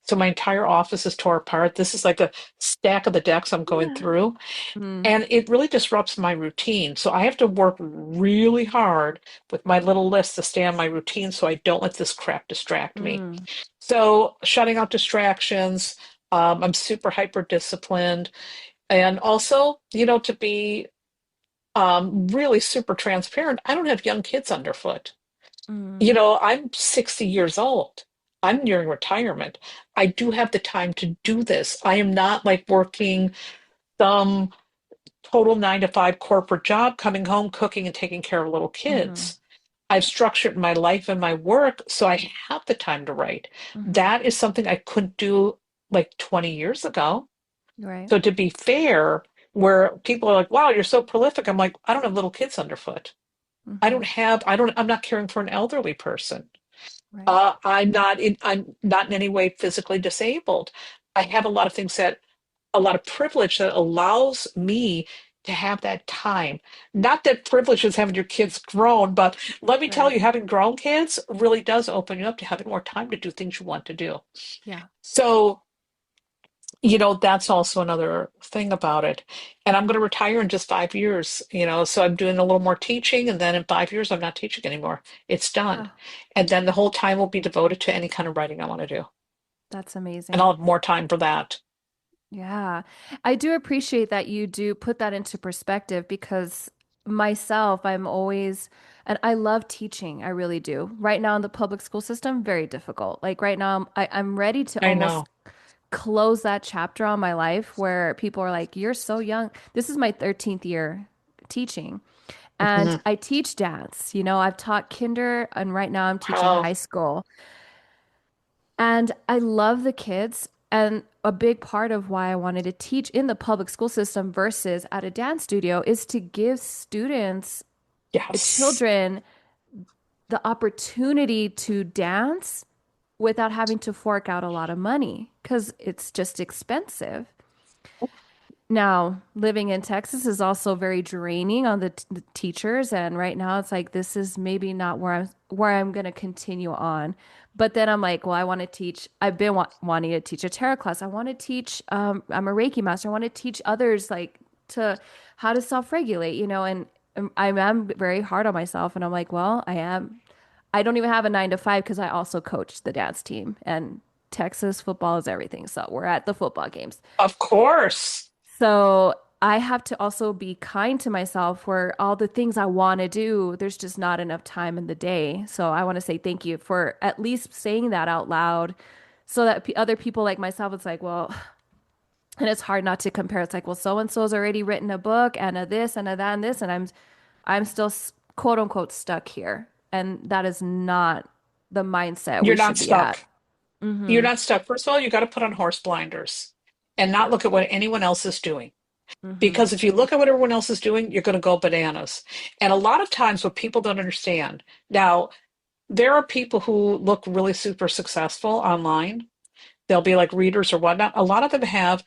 So my entire office is tore apart. This is like a stack of the decks I'm going through. Mm, And it really disrupts my routine. So I have to work really hard with my little list to stay on my routine so I don't let this crap distract me. mm, So shutting out distractions, I'm super hyper disciplined. And also, to be really super transparent, I don't have young kids underfoot. mm, I'm 60 years old. I'm nearing retirement. I do have the time to do this. I am not like working some total 9 to 5 corporate job, coming home, cooking, and taking care of little mm-hmm, kids. I've structured my life and my work so I have the time to write. mm-hmm. That is something I couldn't do like 20 years ago. Right. So to be fair, where people are like, wow, you're so prolific, I'm like, I don't have little kids underfoot. Mm-hmm. I'm not caring for an elderly person. Right. I'm not in any way physically disabled. I have a lot of privilege that allows me to have that time. Not that privilege is having your kids grown, but let me tell Right. you, having grown kids really does open you up to having more time to do things you want to do. Yeah. So, that's also another thing about it. And I'm going to retire in just 5 years, so I'm doing a little more teaching, and then in 5 years, I'm not teaching anymore. It's done. Oh, And then the whole time will be devoted to any kind of writing I want to do. that's And amazing. I'll have more time for that. Yeah. I do appreciate that you do put that into perspective because myself, I'm always, and I love teaching. I really do. Right now in the public school system, very difficult. Like right now, I'm ready to I almost know. close that chapter on my life where people are like, you're so young. This is my 13th year teaching. And Mhm. I teach dance. I've taught kinder, and right now I'm teaching Wow. high school. And I love the kids. And a big part of why I wanted to teach in the public school system versus at a dance studio is to give students, Yes. children, the opportunity to dance without having to fork out a lot of money because it's just expensive. Now, living in Texas is also very draining on the teachers, and right now it's like this is maybe not where I'm going to continue on. But then I'm like, well, I want to teach. I've been wanting to teach a tarot class. I want to teach. I'm a Reiki master. I want to teach others like to how to self-regulate, and I am very hard on myself, and I'm like, well, I am. I don't even have a 9 to 5 because I also coach the dance team, and Texas football is everything. So we're at the football games. Of course. So I have to also be kind to myself where all the things I want to do, there's just not enough time in the day. So I want to say thank you for at least saying that out loud so that other people like myself, it's like, well, and it's hard not to compare. It's like, well, so and so's already written a book and a this and a that and this, and I'm still quote unquote stuck here. And that is not the mindset we You're not should be at. stuck. You're Mm-hmm. not stuck. First of all, you got to put on horse blinders and not look at what anyone else is doing. Mm-hmm. Because if you look at what everyone else is doing, you're going to go bananas. And a lot of times, what people don't understand now, there are people who look really super successful online. They'll be like readers or whatnot. A lot of them have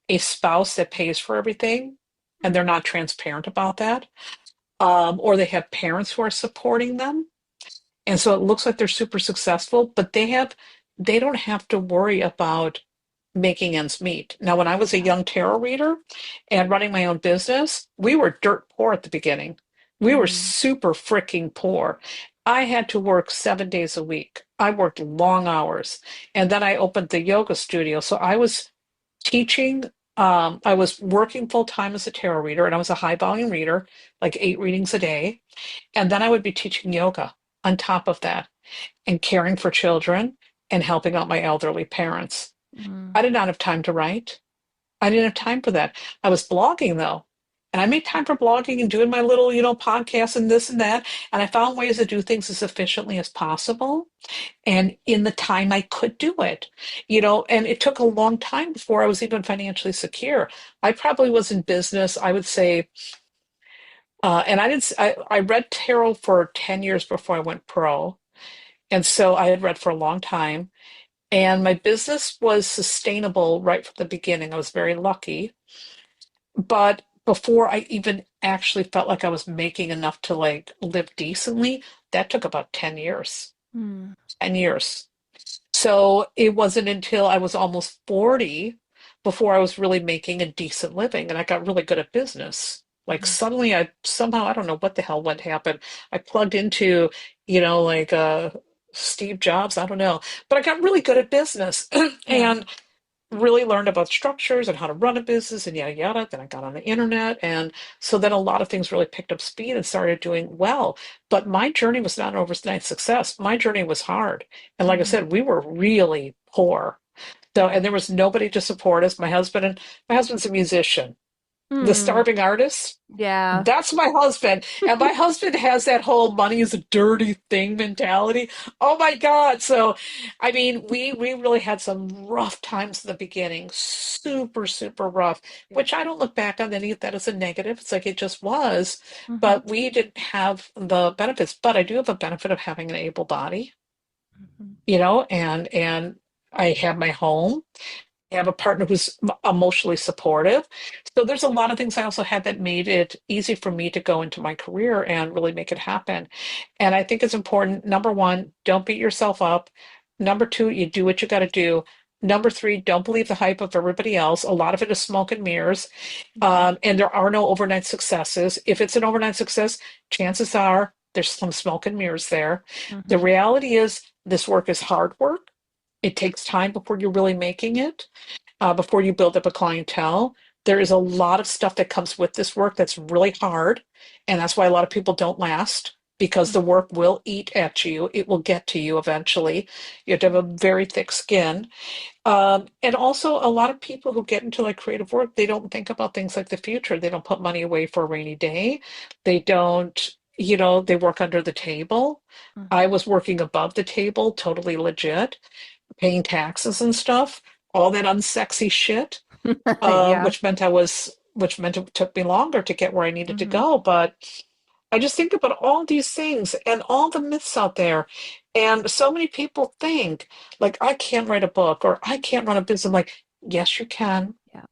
a spouse that pays for everything, and they're not transparent about that. Or they have parents who are supporting them. And so it looks like they're super successful, but they don't have to worry about making ends meet. Now, when I was a Yeah. young tarot reader and running my own business, we were dirt poor at the beginning. We were Mm-hmm. super freaking poor. I had to work 7 days a week. I worked long hours. And then I opened the yoga studio. So I was teaching, I was working full time as a tarot reader, and I was a high volume reader, like 8 readings a day. And then I would be teaching yoga on top of that and caring for children and helping out my elderly parents. Mm, I did not have time to write. I didn't have time for that. I was blogging though. And I made time for blogging and doing my little, podcasts and this and that. And I found ways to do things as efficiently as possible and in the time I could do it. And it took a long time before I was even financially secure. I probably was in business, I would say, and I didn't, I read tarot for 10 years before I went pro. And so I had read for a long time. And my business was sustainable right from the beginning. I was very lucky. But before I even actually felt like I was making enough to like live decently, that took about 10 years. mm, 10 years. So it wasn't until I was almost 40 before I was really making a decent living and I got really good at business. Like mhm. suddenly I somehow, I don't know what the hell went happened. I plugged into, like Steve Jobs, I don't know, but I got really good at business Yeah. and really learned about structures and how to run a business and yada yada. Then I got on the internet. And so then a lot of things really picked up speed and started doing well. But my journey was not an overnight success. My journey was hard. And like I Mhm. said, we were really poor. So, Yeah. and there was nobody to support us. My husband's a musician, the Mm, starving artist. yeah. That's my husband. And my husband has that whole money is a dirty thing mentality. Oh my God. So, I mean, we really had some rough times in the beginning, super, super rough, Yeah. which I don't look back on any of that as a negative. It's like it just was. Hmm. But we didn't have the benefits. But I do have a benefit of having an able body, Hmm. and I have my home. I have a partner who's emotionally supportive. So there's a lot of things I also had that made it easy for me to go into my career and really make it happen. And I think it's important. Number one, don't beat yourself up. Number two, you do what you got to do. Number three, don't believe the hype of everybody else. A lot of it is smoke and mirrors. Hmm. And there are no overnight successes. If it's an overnight success, chances are there's some smoke and mirrors there. The Hmm. reality is this work is hard work. It takes time before you're really making it, before you build up a clientele. There is a lot of stuff that comes with this work that's really hard. And that's why a lot of people don't last because the Hmm. work will eat at you. It will get to you eventually. You have to have a very thick skin. And also, a lot of people who get into like creative work, they don't think about things like the future. They don't put money away for a rainy day. They don't, they work under the table. I Hmm. was working above the table, totally legit, paying taxes and stuff, all that unsexy shit, Yeah. which meant it took me longer to get where I needed to Hmm. go. But I just think about all these things and all the myths out there. And so many people think, like, I can't write a book or I can't run a business. I'm like, yes, you can. Yeah.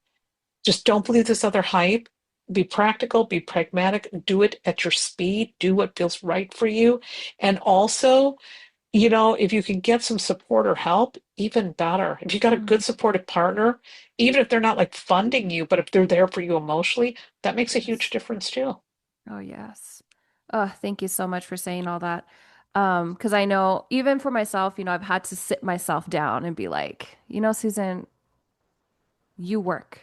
Just don't believe this other hype. Be practical, be pragmatic, do it at your speed, do what feels right for you. And also, if you can get some support or help, even better. If you got a good Hmm. supportive partner, even if they're not like funding you, but if they're there for you emotionally, that makes a huge Yes. difference too. Oh, yes. Oh, thank you so much for saying all that. Because I know even for myself, I've had to sit myself down and be like, Susan, you work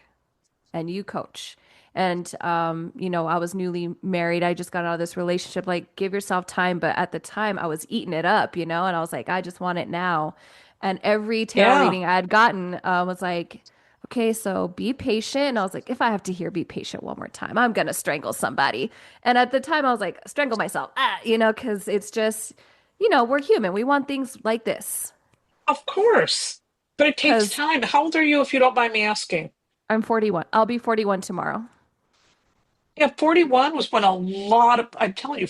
and you coach. And I was newly married. I just got out of this relationship. Like, give yourself time. But at the time, I was eating it up, and I was like, I just want it now. And every tarot Yeah, reading I had gotten was like, okay, so be patient. And I was like, if I have to hear be patient one more time, I'm gonna strangle somebody. And at the time, I was like, strangle myself, because it's just, we're human. We want things like this. of course. But it takes Because time. How old are you, if you don't mind me asking? I'm 41. I'll be 41 tomorrow. Yeah, 41 was when I'm telling you,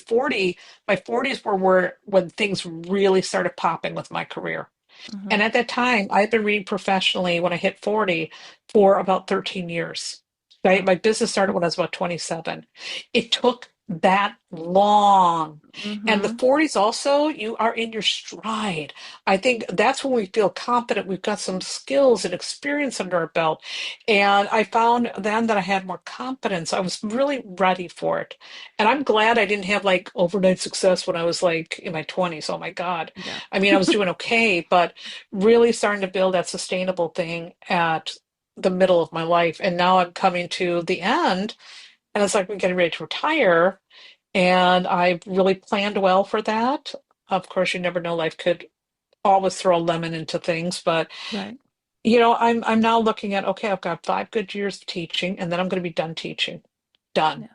my 40s were when things really started popping with my career. Hmm. And at that time, I had been reading professionally when I hit 40 for about 13 years. Right? Wow. My business started when I was about 27. It took that long. And the Mm-hmm. 40s also, you are in your stride. I think that's when we feel confident. We've got some skills and experience under our belt. And I found then that I had more confidence. I was really ready for it. And I'm glad I didn't have like overnight success when I was like in my 20s. Oh my God. Yeah. I mean, I was doing okay, but really starting to build that sustainable thing at the middle of my life. And now I'm coming to the end, and it's like we're getting ready to retire. And I've really planned well for that. Of course, you never know, life could always throw a lemon into things, but Right. I'm now looking at, okay, I've got 5 good years of teaching, and then I'm going to be done teaching. Done. Yeah.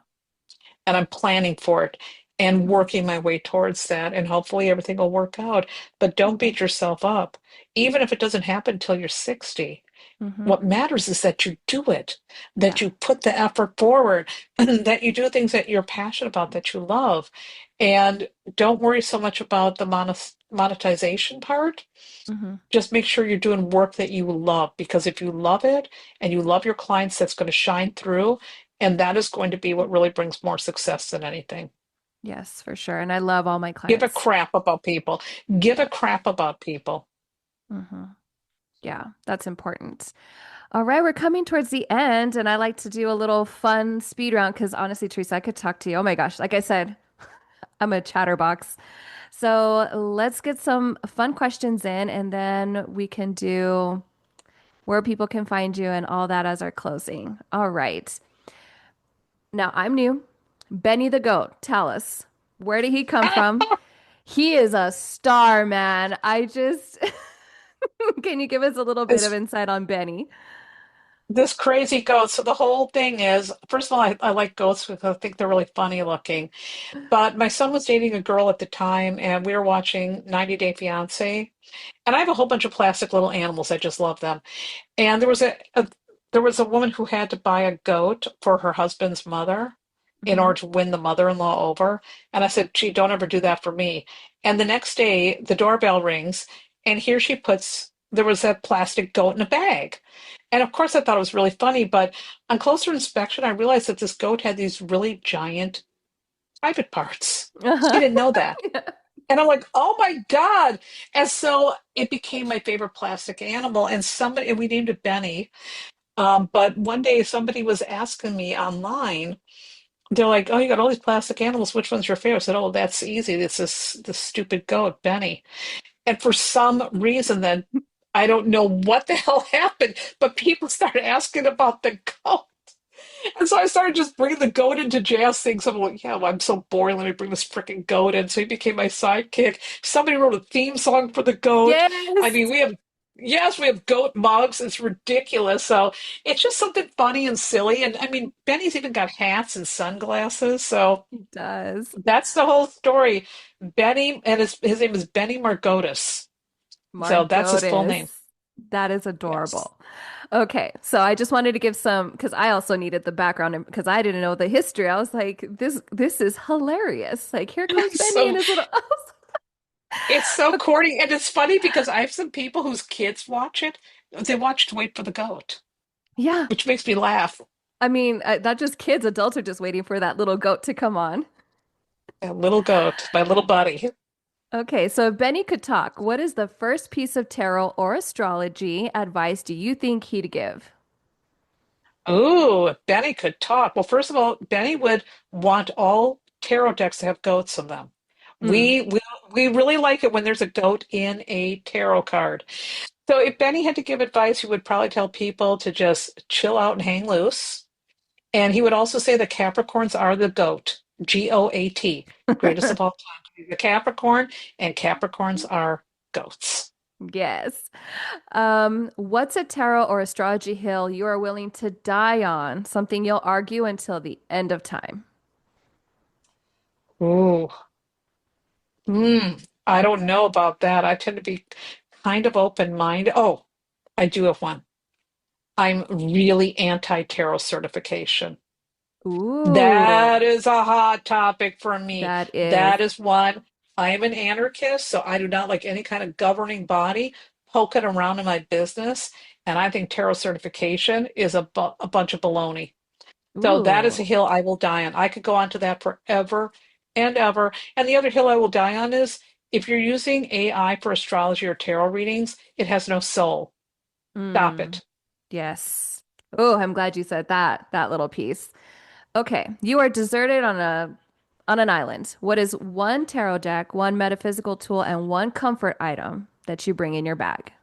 And I'm planning for it and Mm-hmm. working my way towards that, and hopefully everything will work out. But don't Mm-hmm. beat yourself up. Even if it doesn't happen until you're 60, Mm-hmm. what matters is that you do it, that Yeah. you put the effort forward, that you do things that you're passionate about, that you love. And don't worry so much about the monetization part. Mm-hmm. Just make sure you're doing work that you love, because if you love it and you love your clients, that's going to shine through. And that is going to be what really brings more success than anything. Yes, for sure. And I love all my Give a clients. crap about people. Give a Yeah. crap about people. Mm-hmm. Yeah, that's important. All right, we're coming towards the end, and I like to do a little fun speed round because honestly, Teresa, I could talk to you. Oh my gosh, like I said, I'm a chatterbox. So let's get some fun questions in, and then we can do where people can find you and all that as our closing. All right. Now I'm new. Benny the Goat, tell us, where did he come from? He is a star, man. Can you give us a little bit of It's insight on Benny? this crazy goat. So the whole thing is, first of all, I like goats because I think they're really funny looking. But my son was dating a girl at the time, and we were watching 90 Day Fiance. And I have a whole bunch of plastic little animals. I just love them. And there was a woman who had to buy a goat for her husband's mother in Hmm. order to win the mother-in-law over. And I said, gee, don't ever do that for me. And the next day, the doorbell rings, and here she puts, there was a plastic goat in a bag. And of course, I thought it was really funny, but on closer inspection, I realized that this goat had these really giant private parts. She Uh-huh. didn't know that. And I'm like, oh my God. And so it became my favorite plastic animal. And we named it Benny. But one day somebody was asking me online, they're like, oh, you got all these plastic animals. Which one's your favorite? I said, oh, that's easy. It's this stupid goat, Benny. And for some reason, then I don't know what the hell happened, but people started asking about the goat. And so I started just bringing the goat into jazz things. I'm like, yeah, well, I'm so boring. Let me bring this freaking goat in. So he became my sidekick. Somebody wrote a theme song for the goat. I Yes, mean, yes, we have goat mugs. It's ridiculous. So it's just something funny and silly. And I mean, Benny's even got hats and sunglasses. So he does. that's the whole story. Benny, and his name is Benny Margotis. So that's his full Margotis. name. That is Yes. adorable. Okay, so I just wanted to give some because I also needed the background because I didn't know the history. I was like, this is hilarious. Like here comes Benny and So his little it's so Okay. corny, and it's funny because I have some people whose kids watch it. They watch to wait for the goat, Yeah. which makes me laugh. I mean, not just kids, adults are just waiting for that little goat to come on. A little goat, my little buddy. Okay, so if Benny could talk, what is the first piece of tarot or astrology advice do you think he'd give? Ooh, if Benny could talk. Well, first of all, Benny would want all tarot decks to have goats in them. Mm. We really like it when there's a goat in a tarot card. So if Benny had to give advice, he would probably tell people to just chill out and hang loose. And he would also say the Capricorns are the goat, GOAT, greatest of all time. The Capricorn, and Capricorns are goats. Yes. What's a tarot or astrology hill you are willing to die on? Something you'll argue until the end of time. Ooh, I don't know about that. I tend to be kind of open-minded. Oh, I do have one. I'm really anti-tarot certification. Ooh, That is a hot topic for me. that is. That is one. I am an anarchist, so I do not like any kind of governing body poking around in my business. And I think tarot certification is a bunch of baloney. So that is a Ooh. hill I will die on. I could go on to that forever and ever. And the other hill I will die on is if you're using AI for astrology or tarot readings, it has no soul. Stop Mm. it. Yes. Oh, I'm glad you said that little piece. Okay, you are deserted on an island. What is one tarot deck, one metaphysical tool, and one comfort item that you bring in your bag?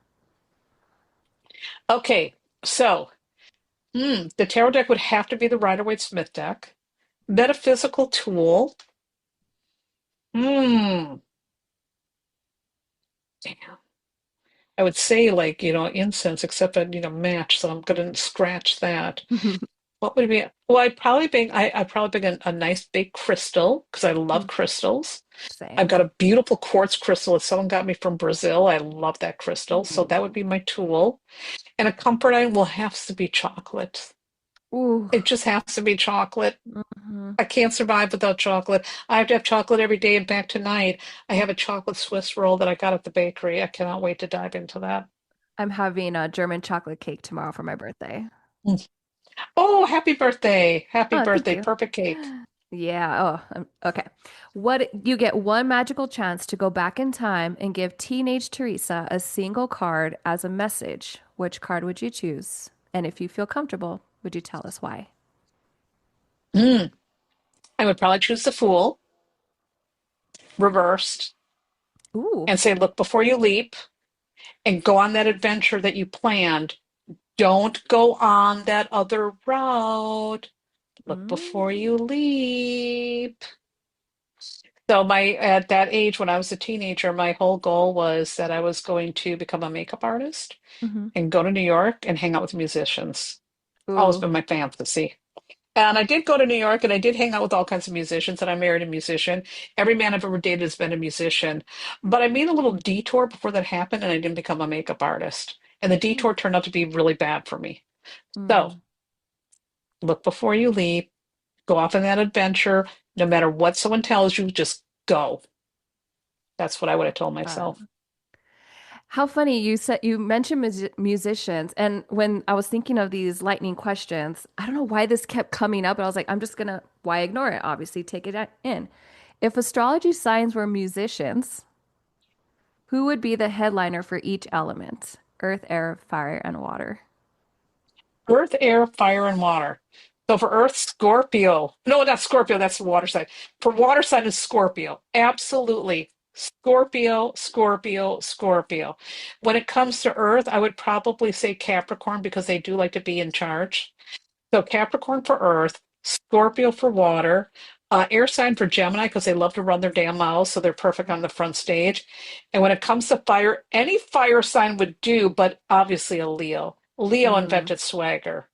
Okay, so the tarot deck would have to be the Rider-Waite-Smith deck. Metaphysical tool. Hmm. Damn. I would say like, incense, except that, match, so I'm gonna scratch that. What would it be? Well, I'd probably bring a nice big crystal because I love crystals. I've Same. got a beautiful quartz crystal that someone got me from Brazil. I love that crystal. So that would Ooh. be my tool. And a comfort item will have to be chocolate. Ooh. It just has to be chocolate. Mhm. I can't survive without chocolate. I have to have chocolate every day. And back tonight, I have a chocolate Swiss roll that I got at the bakery. I cannot wait to dive into that. I'm having a German chocolate cake tomorrow for my birthday. Mm. Oh, happy birthday. Happy Oh, thank birthday. you. Perfect cake. Yeah. Oh, okay. What you get one magical chance to go back in time and give teenage Teresa a single card as a message. Which card would you choose? And if you feel comfortable, would you tell us why? Mm. I would probably choose the Fool reversed Ooh. and say, look before you leap and go on that adventure that you planned. Don't go on that other route. Look before you Mm, leap. So my at that age when I was a teenager, my whole goal was that I was going to become a makeup artist hmm. and go to New York and hang out with musicians. Always Ooh. been my fantasy. And I did go to New York and I did hang out with all kinds of musicians, and I married a musician. Every man I've ever dated has been a musician. But I made a little detour before that happened and I didn't become a makeup artist. And the Mm, detour turned out to be really bad for me. So mm, look before you leap, go off on that adventure. No matter what someone tells you, just go. That's what I would have told myself. fun. How funny you said you mentioned musicians, and when I was thinking of these lightning questions, I don't know why this kept coming up, but I was like, I'm just gonna why ignore it? Obviously, take it in. If astrology signs were musicians, who would be the headliner for each element? Earth, air, fire, and water. Earth, air, fire, and water. So for Earth, Scorpio. No, not Scorpio, that's the water sign. For water sign is Scorpio. Absolutely. Scorpio, Scorpio, Scorpio. When it comes to Earth, I would probably say Capricorn because they do like to be in charge. So Capricorn for Earth, Scorpio for water, air sign for Gemini because they love to run their damn mouths, so they're perfect on the front stage. And when it comes to fire, any fire sign would do, but obviously a Leo. Leo Mm, invented swagger.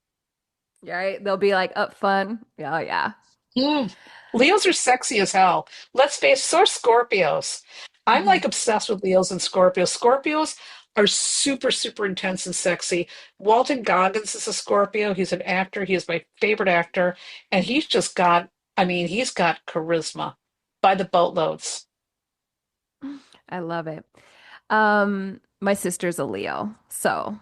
right? They'll be like up fun. Yeah, oh, yeah. Mm. Leos are sexy as hell. Let's face, so are Scorpios. I'm Hmm. like obsessed with Leos and Scorpios. Scorpios are super, super intense and sexy. Walton Goggins is a Scorpio. He's an actor. He is my favorite actor. And he's got charisma by the boatloads. I love it. My sister's a Leo, so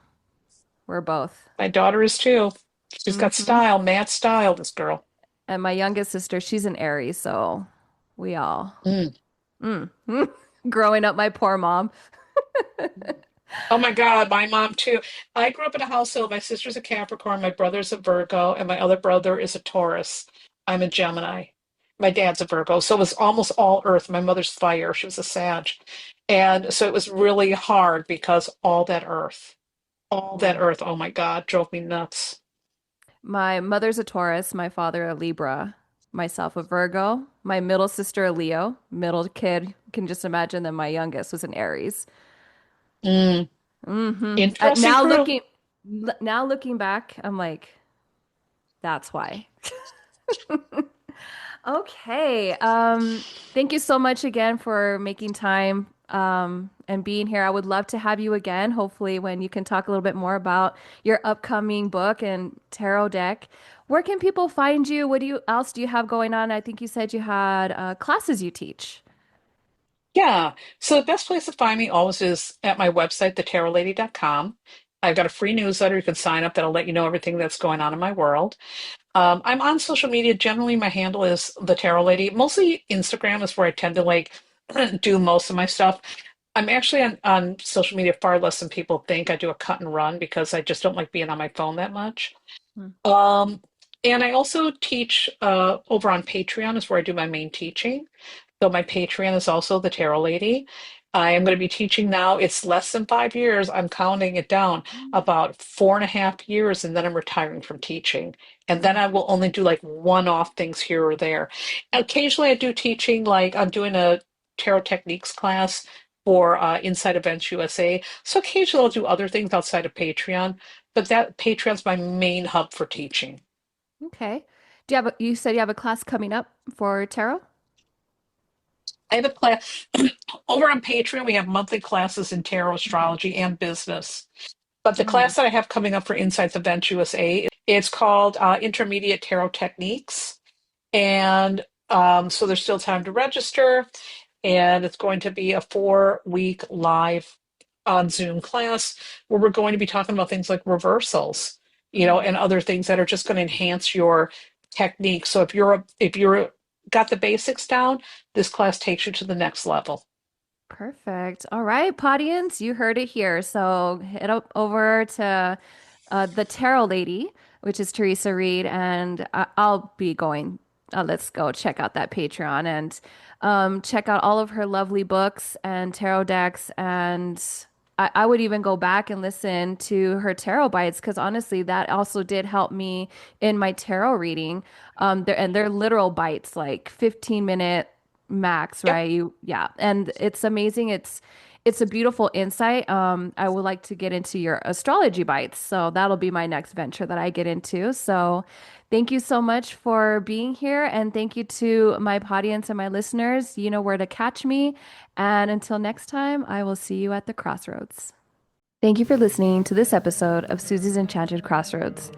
we're both. My daughter is too. She's got Hmm. style, mad style, this girl. And my youngest sister, she's an Aries, so we all Mm. mm. Growing up, my poor mom. Oh my God, my mom too. I grew up in a household. My sister's a Capricorn, my brother's a Virgo, and my other brother is a Taurus. I'm a Gemini. My dad's a Virgo, so it was almost all Earth. My mother's fire. She was a Sag. And so it was really hard because all that Mm. Earth, oh my God, drove me nuts. My mother's a Taurus, my father a Libra, myself a Virgo, my middle sister a Leo, middle kid, can just imagine that my youngest was an Aries. Mm, Hmm. interesting crew. Now looking back, I'm like, that's why. Okay. Thank you so much again for making time and being here. I would love to have you again, hopefully, when you can talk a little bit more about your upcoming book and tarot deck. Where can people find you? What do you else do you have going on? I think you said you had classes you teach. Yeah. So the best place to find me always is at my website, thetarotlady.com. I've got a free newsletter. You can sign up that'll let you know everything that's going on in my world. I'm on social media. Generally, my handle is the Tarot Lady. Mostly Instagram is where I tend to like do most of my stuff. I'm actually on social media far less than people think. I do a cut and run because I just don't like being on my phone that much. Mm. Um, and I also teach over on Patreon is where I do my main teaching. So my Patreon is also the Tarot Lady. I am going to be teaching now. It's less than 5 years. I'm counting it down about 4.5 years, and then I'm retiring from teaching. And then I will only do like one-off things here or there. Occasionally, I do teaching, like I'm doing a tarot techniques class for Inside Events USA. So occasionally, I'll do other things outside of Patreon, but that Patreon's my main hub for teaching. Okay. You said you have a class coming up for tarot? I have a class over on Patreon. We have monthly classes in tarot, astrology, and business. But the Mm-hmm. class that I have coming up for Insights Events USA, it's called Intermediate Tarot Techniques. And so there's still time to register. And it's going to be a 4-week live on Zoom class where we're going to be talking about things like reversals, and other things that are just going to enhance your technique. So if you're got the basics down, this class takes you to the next level. Perfect. All right, Podians, you heard it here. So head up over to the Tarot Lady, which is Theresa Reed, and I'll be going. Let's go check out that Patreon and check out all of her lovely books and tarot decks. And I would even go back and listen to her tarot bites because honestly, that also did help me in my tarot reading. They're literal bites, like 15-minute max, Yep. right? Yeah, and it's amazing. It's a beautiful insight. I would like to get into your astrology bites, so that'll be my next venture that I get into. So, thank you so much for being here, and thank you to my audience and my listeners. You know where to catch me, and until next time, I will see you at the crossroads. Thank you for listening to this episode of Susie's Enchanted Crossroads.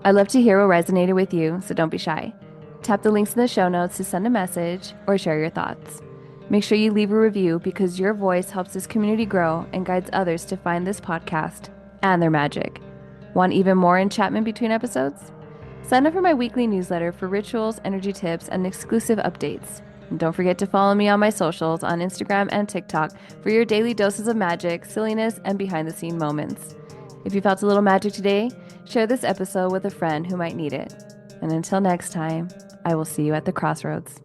I'd love to hear what resonated with you, so don't be shy. Tap the links in the show notes to send a message or share your thoughts. Make sure you leave a review because your voice helps this community grow and guides others to find this podcast and their magic. Want even more enchantment between episodes? Sign up for my weekly newsletter for rituals, energy tips, and exclusive updates. And don't forget to follow me on my socials on Instagram and TikTok for your daily doses of magic, silliness, and behind the scene moments. If you felt a little magic today, share this episode with a friend who might need it. And until next time, I will see you at the crossroads.